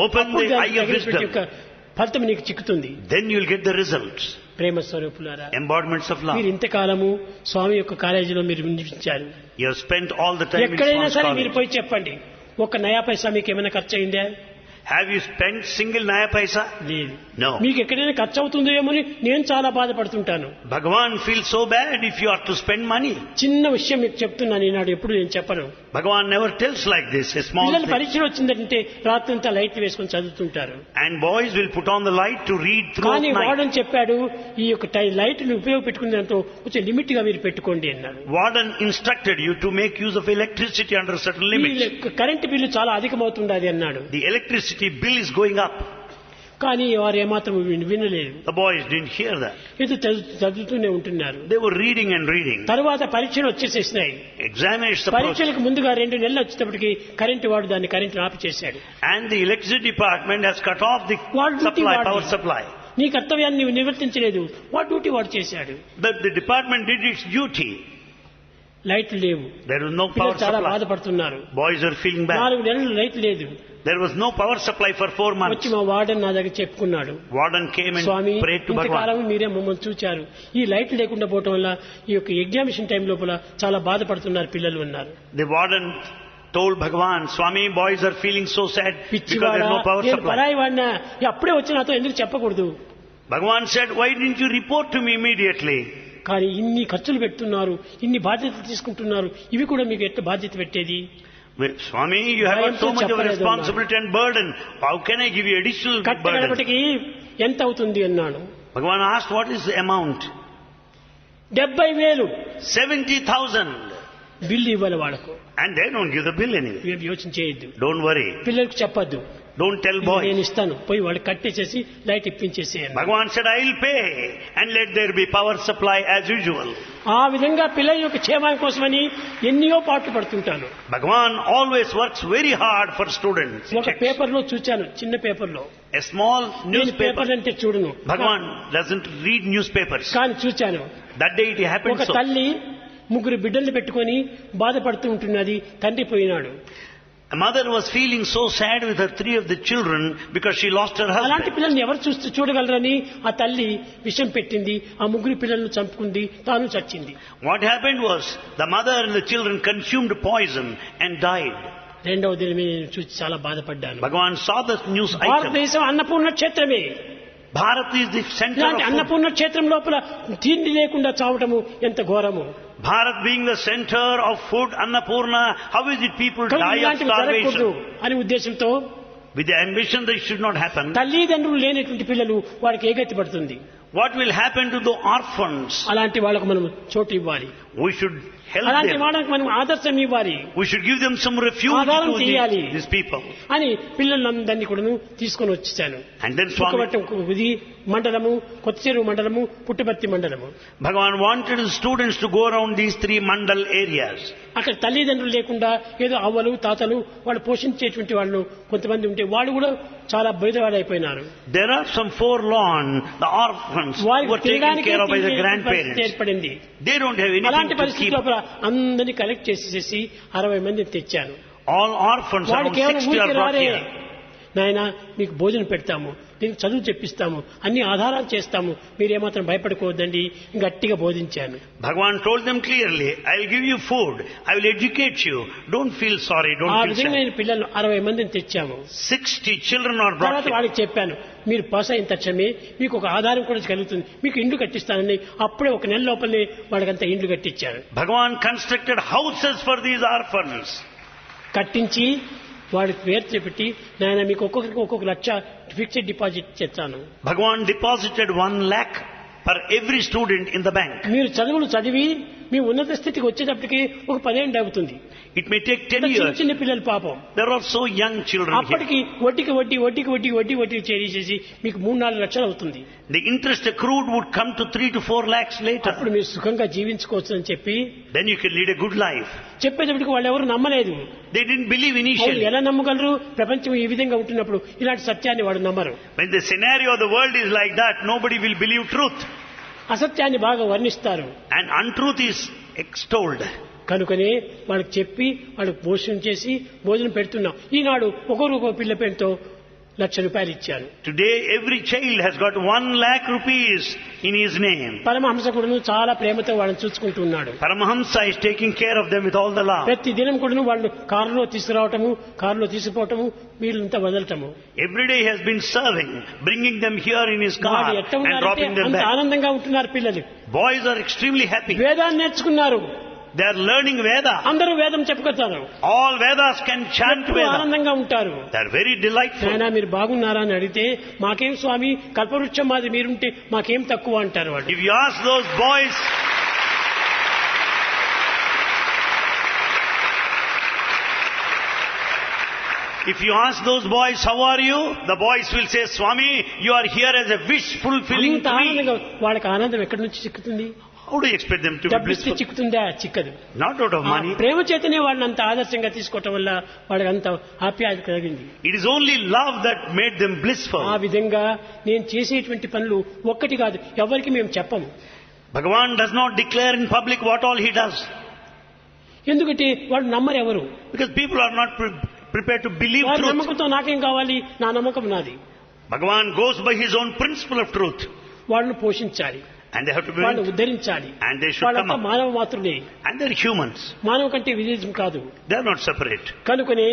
Open the eye of wisdom. ఫలితం నీకు చిక్కుతుంది. Then you will get the results. ప్రేమ స్వరూపులారా, Embodiments of love. మీరు ఇంతకాలము స్వామి యొక్క కాలేజీలో మీరు నివసించారు. You have spent all the time in ఎక్కడైనా Swami's సరే college. మీరు పోయి చెప్పండి, ఒక్క నయా పైసా మీకు ఏమైనా ఖర్చు అయిందా? Have you spent single naya paisa? లేదు. No. మీకు ఎక్కడైనా ఖర్చు అవుతుందో ఏమని నేను చాలా బాధపడుతుంటాను. Bhagavan feels so bad if you are to spend money. చిన్న విషయం మీకు చెప్తున్నాను ఈనాడు, ఎప్పుడు నేను చెప్పను. Bhagavan never tells like this, a small పిల్లలు thing. పరీక్షలు వచ్చిందంటే రాత్రంతా లైట్లు వేసుకొని చదువుతుంటారు. And boys will put on the light to read through కానీ night. వాడని చెప్పాడు, ఈ యొక్క లైట్లు ఉపయోగపెట్టుకునే దాంతో కొంచెం లిమిట్ గా మీరు పెట్టుకోండి అన్నాడు. Warden instructed you to make use of electricity under certain limits. Current bill చాలా అధికమవుతుండది అన్నాడు. The electricity bill is going up. కానీ వారు ఏమాత్రం వినలేదు. The boys didn't hear that. ఇది చదువుతూనే ఉంటున్నారు. They were reading and reading. తర్వాత పరీక్షలు వచ్చేసేసినాయి. Examinations approached. పరీక్షలకు ముందుగా 2 నెలలు వచ్చేటప్పటికి కరెంటు వాడు దాన్ని కరెంటు ఆఫ్ చేశాడు. And the electricity department has cut off the power supply. నీ కర్తవ్యాన్ని నీవు నిర్వర్తించలేదు. వాడు డ్యూటీ వాడు చేశాడు. The department did its duty. లైట్లు లేవు. There was no power చాలా supply. బాధపడుతున్నారు. Boys are feeling bad. 4 నెలలు లైట్ లేదు. There was no power supply for 4 months. వచ్చి మా వార్డెన్ నా దగ్గర చెప్పుకున్నాడు, Warden came and Swamy prayed to ఇంతకాలం Bhagavan. మీరే మమ్మల్ని చూచారు, ఈ లైట్ లేకుండా పోవటం వల్ల ఈ యొక్క ఎగ్జామినేషన్ టైం లోపల చాలా బాధపడుతున్నారు పిల్లలు అన్నారు. The warden told Bhagavan, Swami, boys are feeling so sad because there is no power నేను supply. పరాయి వాడినా అప్పుడే వచ్చి నాతో ఎందుకు చెప్పకూడదు? Bhagavan said, why didn't you report to me immediately? కానీ ఇన్ని ఖర్చులు పెడుతున్నారు, ఇన్ని బాధ్యతలు తీసుకుంటున్నారు, ఇవి కూడా మీకు ఎట్లా బాధ్యత పెట్టేది? Well, Swami, you have got so much of responsibility and burden. How can I give you additional burden? కట్టగడపటికి ఎంత అవుతుంది అన్నాడు. Bhagavan asked, what is the amount? 70,000 70,000. Bill ఇవ్వాలి వాళ్ళకు. And they don't give the bill anyway. ఇవేం యోచన చేయొద్దు. Don't worry. పిల్లలకు చెప్పొద్దు. Don't tell నేను boys. ఇస్తాను, పోయి వాళ్ళు కట్టేసేసి light ఇప్పించేసేయండి. Bhagavan said, I will pay and let there be power supply as usual. ఆ విధంగా పిల్లల యొక్క క్షేమం కోసమని ఎన్నో పాటలు పడుతుంటాను. Bhagavan always works very hard for students. ఒక పేపర్ లో చూచాను, చిన్న పేపర్ లో. A small నేను newspaper. పేపర్ అంటే చూడను, Bhagavan doesn't read newspapers. కానీ చూచాను. That day it happened ఒక so. తల్లి 3 బిడ్డల్ని పెట్టుకొని బాధపడుతూ ఉంటున్నది, తండ్రి పోయినాడు. A mother was feeling so sad with her 3 of the children because she lost her అలాంటి husband. పిల్లల్ని ఎవరు చూడగలరని ఆ తల్లి విషం పెట్టింది, ఆ 3 పిల్లలను చంపుకుంది, తాను చచ్చింది. What happened was the mother and the children consumed poison and died. రెండవ దినమే నేను చూసి చాలా బాధపడ్డాను. Bhagavan saw the news item. భారతదేశం Annapurna క్షేత్రమే. Bharat is the center ఇలాంటి of food. అన్నపూర్ణ క్షేత్రం లోపల తిండి లేకుండా చావటము ఎంత ఘోరము. Bharat being the center of food, Annapurna, how is it people die of ఇలాంటివి జరగకూడదు starvation? అనే ఉద్దేశంతో With the ambition that it should not happen. తల్లిదండ్రులు లేనటువంటి పిల్లలు వారికి ఏ గతి పడుతుంది? What will happen to the orphans? అలాంటి వాళ్ళకు మనం చోటు ఇవ్వాలి. We should help అలాంటి them. వాళ్ళకి మనం ఆదర్శం ఇవ్వాలి. We should give them some refuge ఆధారం to చేయాలి these people. అని పిల్లలందరినీ కూడా తీసుకొని వచ్చేసాను. And then Swami, ఇది మండలము, కొత్త చెరువు మండలము, పుట్టపర్తి మండలము. Bhagavan wanted the students to go around these 3 mandal areas. అక్కడ తల్లిదండ్రులు లేకుండా ఏదో అవ్వలు తాతలు వాళ్ళు పోషించేటువంటి వాళ్ళు కొంతమంది ఉంటే వాళ్ళు కూడా చాలా బయటవాడైపోయినారు. There are some forlorn, the orphans who were taken care of by the grandparents. ఏర్పడింది. They don't have anything అలాంటి to పరిస్థితి keep. లోపల అందరినీ కలెక్ట్ చేసేసి 60 మందిని తెచ్చాను. All orphans, వాడు around కేవలం 60 are ఊరికే brought రారే, here. నాయన మీకు భోజనం పెడతాము, దీనికి చదువు చెప్పిస్తాము, అన్ని ఆధారాలు చేస్తాము, మీరేమాత్రం భయపడుకోవద్దండి గట్టిగా బోధించాను. Bhagavan told them clearly, I will give you food, I will educate you, don't feel sorry, don't ఆ feel విధంగా sad. నేను పిల్లలు 60 మందిని తెచ్చాము. 60 children are brought తర్వాత here. వాళ్ళకి చెప్పాను, మీరు పాస్ అయిన తక్షణమే మీకు ఒక ఆధారం కూడా కలుగుతుంది, మీకు ఇండ్లు కట్టిస్తానని అప్పుడే ఒక నెల లోపలనే వాళ్ళకంతా ఇండ్లు కట్టించారు. Bhagavan constructed houses for these orphans. కట్టించి వాడికి పేరు పెట్టి, నాయన మీకు ఒక్కొక్కరికి ఒక్కొక్క లక్ష ఫిక్స్డ్ డిపాజిట్ చేస్తాను. Bhagavan deposited 1 lakh for every student in the bank. మీరు చదువులు చదివి మీ ఉన్నత స్థితికి వచ్చేటప్పటికి ఒక 10 ఏళ్ళు అవుతుంది. It may take 10 చిన్న years. చిన్న పిల్లలు పాపం There are so young children here. అప్పటికి వడ్డీ చేసి మీకు 3-4 లక్షలు అవుతుంది. The interest accrued would come to 3 to 4 lakhs later. అప్పుడు మీరు సుఖంగా జీవించుకోవచ్చు అని చెప్పి Then you can lead a good life. చెప్పేటప్పటికి వాళ్ళు ఎవరు నమ్మలేదు. They didn't believe వాళ్ళు initially. ఎలా నమ్మగలరు? ప్రపంచం ఈ విధంగా ఉంటున్నప్పుడు ఇలాంటి సత్యాన్ని వాడు నమ్మరు. When the scenario of the world is like that, nobody will believe truth. అసత్యాన్ని బాగా వర్ణిస్తారు. And untruth is extolled. కనుకనే వాళ్ళకి చెప్పి వాళ్ళకి భోజనం చేసి భోజనం పెడుతున్నాం. ఈనాడు ఒక్కొక్క పిల్ల పేరుతో ₹1,00,000 ఇచ్చాను. Today every child has got 1 lakh rupees in his name. Paramahamsa కూడాను చాలా ప్రేమతో వాళ్ళని చూసుకుంటున్నాడు. Paramahamsa is taking care of them with all the love. ప్రతి దినం కూడాను వాళ్ళు కారులో తీసుకురావటము, కారులో తీసుకుపోవటము, వీళ్ళంతా వదలటము. Every day he has been serving, bringing them here in his car వాడు ఎట్ట and ఉన్నారంటే dropping them అంత back. ఆనందంగా ఉంటున్నారు పిల్లలు. Boys are extremely happy. వేదాన్ని నేర్చుకున్నారు. They are learning Veda. అందరూ వేదం చెప్పుకొస్తారు. All Vedas can chant ఎప్పుడూ Veda. ఆనందంగా ఉంటారు. They are very delightful. నాయనా మీరు బాగున్నారా అని అడిగితే, మాకేం స్వామి కల్పవృక్షం మాది మీరుంటే మాకేం తక్కువ అంటారు వాళ్ళు. If you ask those boys, how are you? The boys will say, Swami, you are here as a wish fulfilling అంత ఆనందంగా tree. వాళ్ళకి ఆనందం ఎక్కడి నుంచి చిక్కుతుంది? How do you expect them to be డబ్బిస్తే blissful? చిక్కుతుందా? చిక్కదు. Not out of ఆ money. ప్రేమ చేతనే వాళ్ళని అంత ఆదర్శంగా తీసుకోవటం వల్ల వాళ్ళకి అంత ఆప్యాయత కలిగింది. It is only love that made them blissful. ఆ విధంగా నేను చేసేటువంటి పనులు ఒక్కటి కాదు, ఎవరికి మేము చెప్పము. Bhagavan does not declare in public what all he does. ఎందుకంటే వాళ్ళు నమ్మరు ఎవరు. Because people are not prepared to believe వారి truth. నమ్మకంతో నాకేం కావాలి, నా నమ్మకం నాది. Bhagavan goes by his own principle of truth. వాళ్ళని పోషించాలి, And they have to be వాళ్ళని ఉద్ధరించాలి. and they should come వాళ్ళంతా up. మానవ మాత్రులే, And they are humans. మానవ కంటే విదేశం కాదు. They are not separate. కనుకనే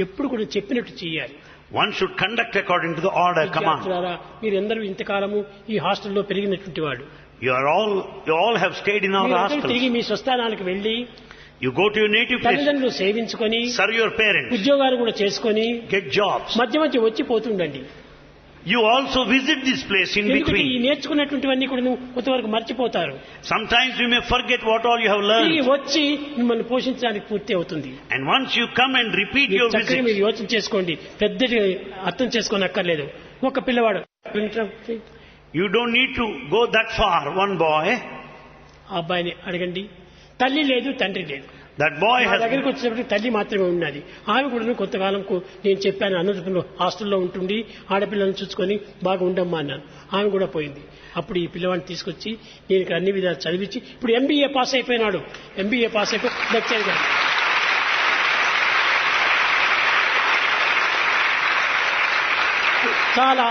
ఎప్పుడు కూడా చెప్పినట్టు చేయాలి. One should conduct according to the order command. విద్యార్థులారా, మీరందరూ ఇంతకాలము ఈ హాస్టల్లో పెరిగినటువంటి వాడు. You all have stayed in our మీరందరూ తిరిగి hostels. మీ స్వస్థానానికి వెళ్లి You go to your native place, తల్లిదండ్రులు సేవించుకొని serve your parents, ఉద్యోగాలు కూడా చేసుకొని get jobs. మధ్య మధ్య వచ్చి పోతుండండి. You also visit this place in ఎందుకంటే ఈ between. నేర్చుకున్నటువంటివన్నీ కూడా కొంతవరకు మర్చిపోతారు. Sometimes you may forget what all you have తిరిగి learned. వచ్చి మిమ్మల్ని పోషించడానికి పూర్తి అవుతుంది. And once you come and repeat మీరు your చక్కగా మీరు visit, యోచన చేసుకోండి, పెద్ద అర్థం చేసుకొని అక్కర్లేదు. ఒక పిల్లవాడు you don't need to go that far. One boy, ఆ అబ్బాయిని అడగండి, తల్లి లేదు తండ్రి లేదు. that boy నా has దగ్గరికి వచ్చేటప్పటికి తల్లి మాత్రమే ఉన్నది. ఆమె కూడా కొంతకాలంకు నేను చెప్పాను, అనంతపురంలో హాస్టల్లో ఉంటుండి ఆడపిల్లలను చూసుకొని బాగా ఉండమ్మా అన్నాను. ఆమె కూడా పోయింది. అప్పుడు ఈ పిల్లవాడిని తీసుకొచ్చి నేను ఇక్కడ అన్ని విధాలు చదివించి ఇప్పుడు ఎంబీఏ పాస్ అయిపోయినాడు. ఎంబీఏ పాస్ అయిపోయి లెక్చర్ గారు చాలా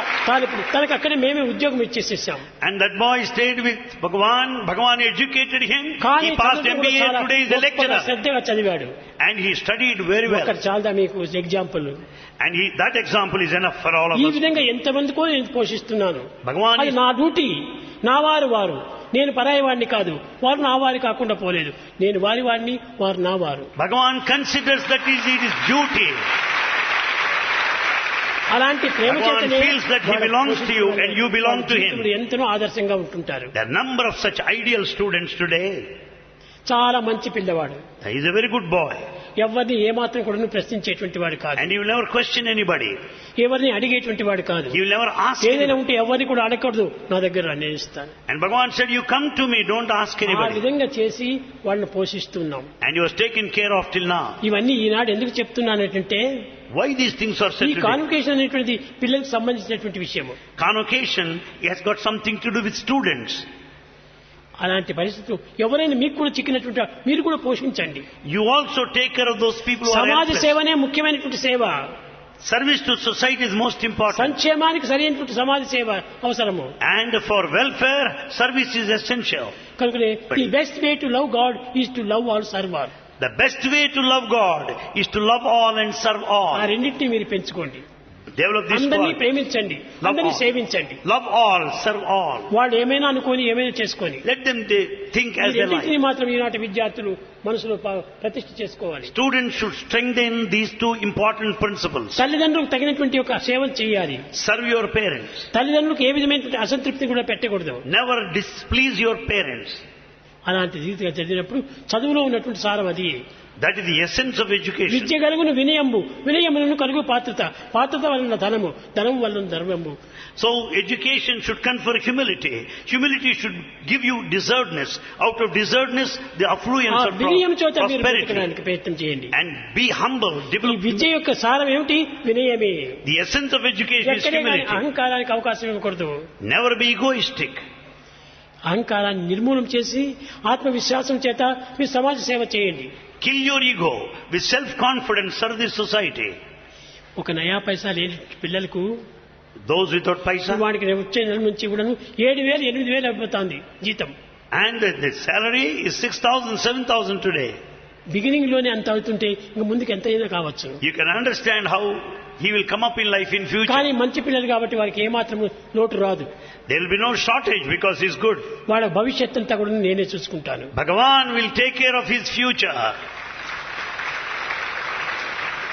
ఇప్పుడు తనకు అక్కడే మేమే ఉద్యోగం ఇచ్చేసేసాం. and that boy stayed with Bhagavan. Bhagavan educated him. కానీ He passed చదువు కూడా MBA. చాలా Today is a గొప్పగా lecturer. శ్రద్ధగా చదివాడు. And he studied very well. ఒకటి చాలదా మీకు example? And that example is enough for all of ఈ us. విధంగా ఎంతమందికో నేను పోషిస్తున్నాను. Bhagavan అది is, నా డ్యూటీ. నా వారు నేను పరాయి వాడిని కాదు, వారు నా వారి కాకుండా పోలేదు. నేను వారి వాడిని, వారు నా వారు. Bhagavan considers that it is his duty. అలాంటి ప్రేమ Bhagavan చేతనే feels that he belongs to you and you belong to him. జీవితంలో ఎంతనో ఆదర్శంగా ఉంటుంటారు. There are a number of such ideal students today. చాలా మంచి పిల్లవాడు. He is a very good boy. ఎవరిని ఏమాత్రం కూడా ప్రశ్నించేటువంటి వాడు కాదు. And he will never question anybody. ఎవరిని అడిగేటువంటి వాడు కాదు. He will never ask ఏదైనా anybody. ఉంటే ఎవరిని కూడా అడగకూడదు, నా దగ్గర నేను ఇస్తాను. And Bhagavan said, you come to me, don't ask ఆ anybody. విధంగా చేసి వాళ్ళని పోషిస్తున్నాం. And he was taken care of till now. ఇవన్నీ ఈనాడు ఎందుకు చెప్తున్నానంటే, Why these things are said ఈ today? కాన్వకేషన్ అనేటువంటిది పిల్లలకు సంబంధించినటువంటి విషయము. Convocation has got something to do with students. అలాంటి పరిస్థితులు ఎవరైనా మీకు కూడా చిక్కినటువంటి మీరు కూడా పోషించండి. You also take care of those people who are సమాజ helpless. సేవనే ముఖ్యమైనటువంటి సేవ. Service to society is most important. సంక్షేమానికి సరైనటువంటి సమాజ సేవ అవసరము. And for welfare, service is essential. కనుకనే the best way to love God is to love all serve all. The best way to love God is to love all and serve ఆ all. రెండింటిని మీరు పెంచుకోండి. Develop this అందరినీ quality. ప్రేమించండి, Love అందరినీ all. సేవించండి. Love all, serve all. వాళ్ళు ఏమైనా అనుకోని ఏమైనా చేసుకొని Let them think as ఈ they రెండింటిని like. మాత్రం ఈనాటి విద్యార్థులు మనసులో ప్రతిష్ఠ చేసుకోవాలి. Students should strengthen these two important principles. తల్లిదండ్రులకు తగినటువంటి ఒక సేవలు చేయాలి. Serve your parents. తల్లిదండ్రులకు ఏ విధమైనటువంటి అసంతృప్తి కూడా పెట్టకూడదు. Never displease your parents. అలాంటి రీతిగా చదివినప్పుడు చదువులో ఉన్నటువంటి సారం అది. That is the essence of education. విద్య కలుగును వినయంబు, వినయములను కలుగు పాత్రత, పాత్రత వలన ధనము, ధనము వలన ధర్మము. So education should confer humility. Humility should give you deservedness. Out of deservedness, the affluence of వినయం చేత మీరు prosperity. బ్రతకడానికి ప్రయత్నం చేయండి. And be humble. ఈ Develop. విద్య యొక్క సారం ఏమిటి? వినయమే. The essence of education is ఎక్కడే కానీ humility. అహంకారానికి అవకాశం ఇవ్వకూడదు. Never be egoistic. అహంకారాన్ని నిర్మూలన చేసి ఆత్మవిశ్వాసం చేత మీరు సమాజ సేవ చేయండి. Kill your ego. With self-confidence, serve this society. ఒక నయా పైసా లేని పిల్లలకు Those without paisa. వాడికి వచ్చే నెల నుంచి కూడా 7,000 8,000 అయిపోతుంది జీతం. And the salary is 6,000, 7,000 today. Beginning లోనే అంత అవుతుంటే ఇంక ముందుకు ఎంత అయినా కావచ్చు. You can understand how he will come up in life in future. కానీ మంచి పిల్లలు కాబట్టి వారికి ఏమాత్రం లోటు రాదు. There will be no shortage because he is good. వాళ్ళ భవిష్యత్ అంతా కూడా నేనే చూసుకుంటాను. Bhagavan will take care of his future.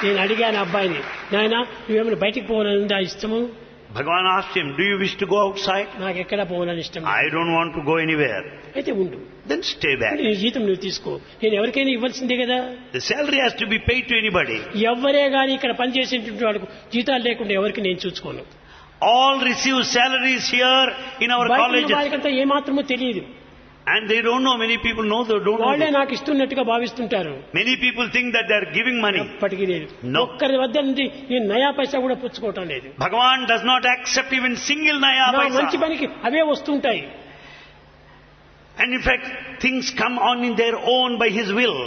నేను అడిగాను అబ్బాయిని, నాయనా నువ్వేమైనా బయటికి పోవాలని ఉందా ఇష్టము? Bhagavan asked him, do you wish to go outside? నాకు ఎక్కడ పోవాలని ఇష్టం. I don't want to go anywhere. అయితే ఉండు, Then stay back. నీ జీతం నువ్వు తీసుకో, నేను ఎవరికైనా ఇవ్వాల్సిందే కదా. The salary has to be paid to anybody. ఎవరే గాని ఇక్కడ పనిచేసేటువంటి వాళ్ళకు జీతాలు లేకుండా ఎవరికి నేను చూసుకోను. All receive salaries here in our బయట colleges. వారికంతా ఏమాత్రమూ తెలియదు. And they don't know, many people know, they don't know. వాళ్ళే this. నాకు ఇస్తున్నట్టుగా భావిస్తుంటారు. Many people think that they are giving money. ఎప్పటికీ లేదు. No. ఒక్కరి వద్ద నుండి నేను నయా పైసా కూడా పుచ్చుకోవటం లేదు. Bhagavan does not accept even single naya నా మంచి paisa. పనికి అవే వస్తుంటాయి. And in fact, things come on in their own by his will.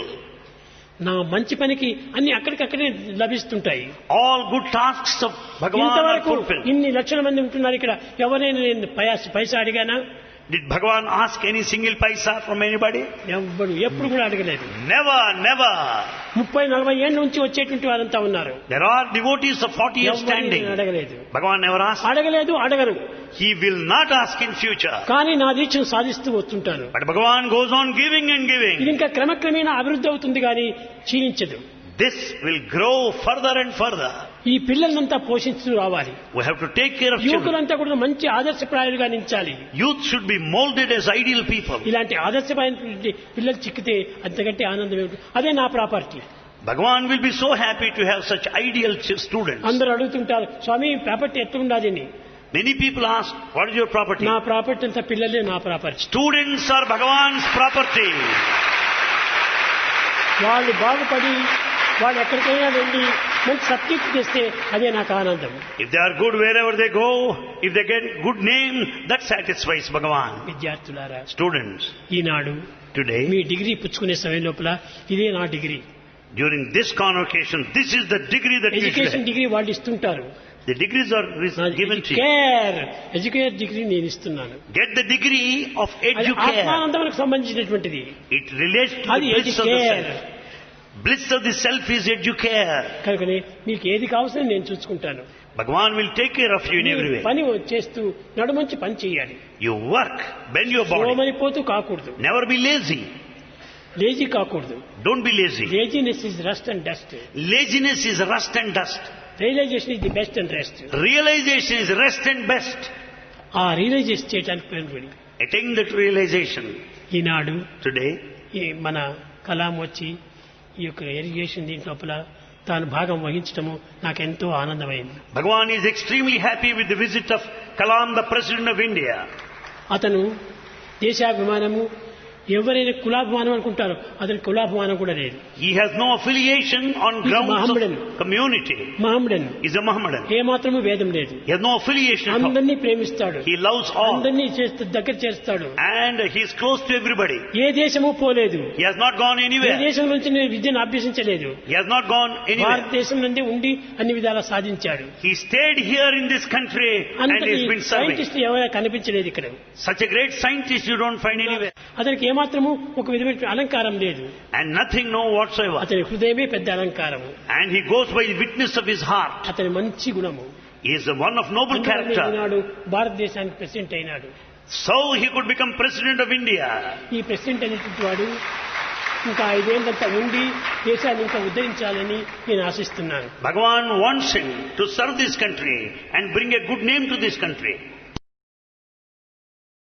నా మంచి పనికి అన్ని అక్కడికక్కడే లభిస్తుంటాయి. All good tasks of Bhagavan are ఇంతవరకు fulfilled. ఇన్ని లక్షల మంది ఉంటున్నారు ఇక్కడ, ఎవరైనా నేను పైసా అడిగానా? Did Bhagavan ask any single paisa from anybody? ఎప్పుడు కూడా అడగలేదు. Never, never. 30-40 ఏళ్ళ నుంచి వచ్చేటువంటి వారంతా ఉన్నారు. There are devotees of 40 years standing. అడగలేదు. Bhagavan never asked. అడగలేదు, అడగరు. He will not ask in future. కానీ నా దీక్షను సాధిస్తూ వస్తుంటాను. But Bhagavan goes on giving and ఇది giving. ఇంకా క్రమక్రమేణా అభివృద్ధి అవుతుంది కానీ క్షీణించదు. This will grow further and further. ఈ పిల్లలంతా పోషిస్తూ రావాలి. We have to take care of children. యువకులంతా కూడా మంచి ఆదర్శప్రాయాలుగా నిలిచాలి. Youth should be molded as ideal people. ఇలాంటి ఆదర్శమైన పిల్లలు చిక్కితే అంతకంటే ఆనందం ఏమిటి? అదే నా property. Bhagavan will be so happy to have such ideal students. అందరూ అడుగుతుంటారు, స్వామి ప్రాపర్టీ ఎట్లుండాలని. Many people ask, what is your property? నా ప్రాపర్టీ అంతా పిల్లలే నా property. Students are Bhagavan's property. వాళ్ళు బాగుపడి వాళ్ళు ఎక్కడికైనా వెళ్ళి మంచి సబ్జెక్ట్ చేస్తే అదే నాకు ఆనందం. If they are good wherever they go, if they get good name, that satisfies Bhagavan. విద్యార్థులారా, Students, ఈనాడు today, మీ డిగ్రీ పుచ్చుకునే సమయం లోపల ఇదే నా degree. during this convocation, this is the degree that you should education have. Degree వాళ్ళు ఇస్తుంటారు. The degrees are given to you. Care education degree నేను ఇస్తున్నాను. Get the degree of అది educare. ఆత్మానందములకు సంబంధించినటువంటిది. It relates to అది the bliss of the educare. self. Bliss of the self is educare. కనుకనే మీకు ఏది కావాల్సిన నేను చూసుకుంటాను. Bhagavan will take care of you in every way. పని చేస్తూ నడుమంచి పని చేయాలి. You work, bend your body. సోమరిపోతూ కాకూడదు, Never be lazy. లేజీ కాకూడదు. Don't be lazy. Laziness is rust and dust. Laziness is rust and dust. Realization is the best and rest. Realization is rest and best. ఆ రియలైజేషన్ చేయడానికి ప్రయత్నం. Attain that realization. Eenadu Today, ఈ మన కలాం వచ్చి ఈ యొక్క ఇరిగేషన్ దీని లోపల తాను భాగం వహించడము నాకెంతో ఆనందమైంది. Bhagavan is extremely happy with the visit of Kalam, the President of India. అతను దేశాభిమానము ఎవరైనా కులాభిమానం అనుకుంటారో అతని కులాభిమానం కూడా లేదు. He has no affiliation on grounds Mohammedan. of community. మహమ్మడన్ He's a Mohammedan. ఏ మాత్రము భేదం లేదు. He has no affiliation at all. అందరినీ ప్రేమిస్తాడు, He loves all. అందరినీ దగ్గర చేస్తాడు. And he is close to everybody. ఏ దేశము పోలేదు, He has not gone A anywhere. దేశం నుంచి నేను విద్యను అభ్యసించలేదు. He has not gone anywhere. భారతదేశం నుండి ఉండి అన్ని విధాలా సాధించాడు. He stayed here in this country and అంతటి he's been serving. సైంటిస్ట్ ఎవరైనా కనిపించలేదు ఇక్కడ. Such a great scientist you don't find anywhere. అతనికి ఏమాత్రము ఒక విధమైన అలంకారం లేదు. And nothing, no whatsoever. అతని హృదయమే పెద్ద అలంకారము. And he goes by the witness of his heart. అతని మంచి గుణము. He is one of noble character. భారతదేశానికి ప్రెసిడెంట్ అయినాడు. So he could become president of India. ఈ ప్రెసిడెంట్ అనేటువంటి వాడు ఇంకా 5 ఏళ్ళంతా ఉండి దేశాన్ని ఇంకా ఉద్ధరించాలని నేను ఆశిస్తున్నాను. Bhagavan wants him to serve this country and bring a good name to this country.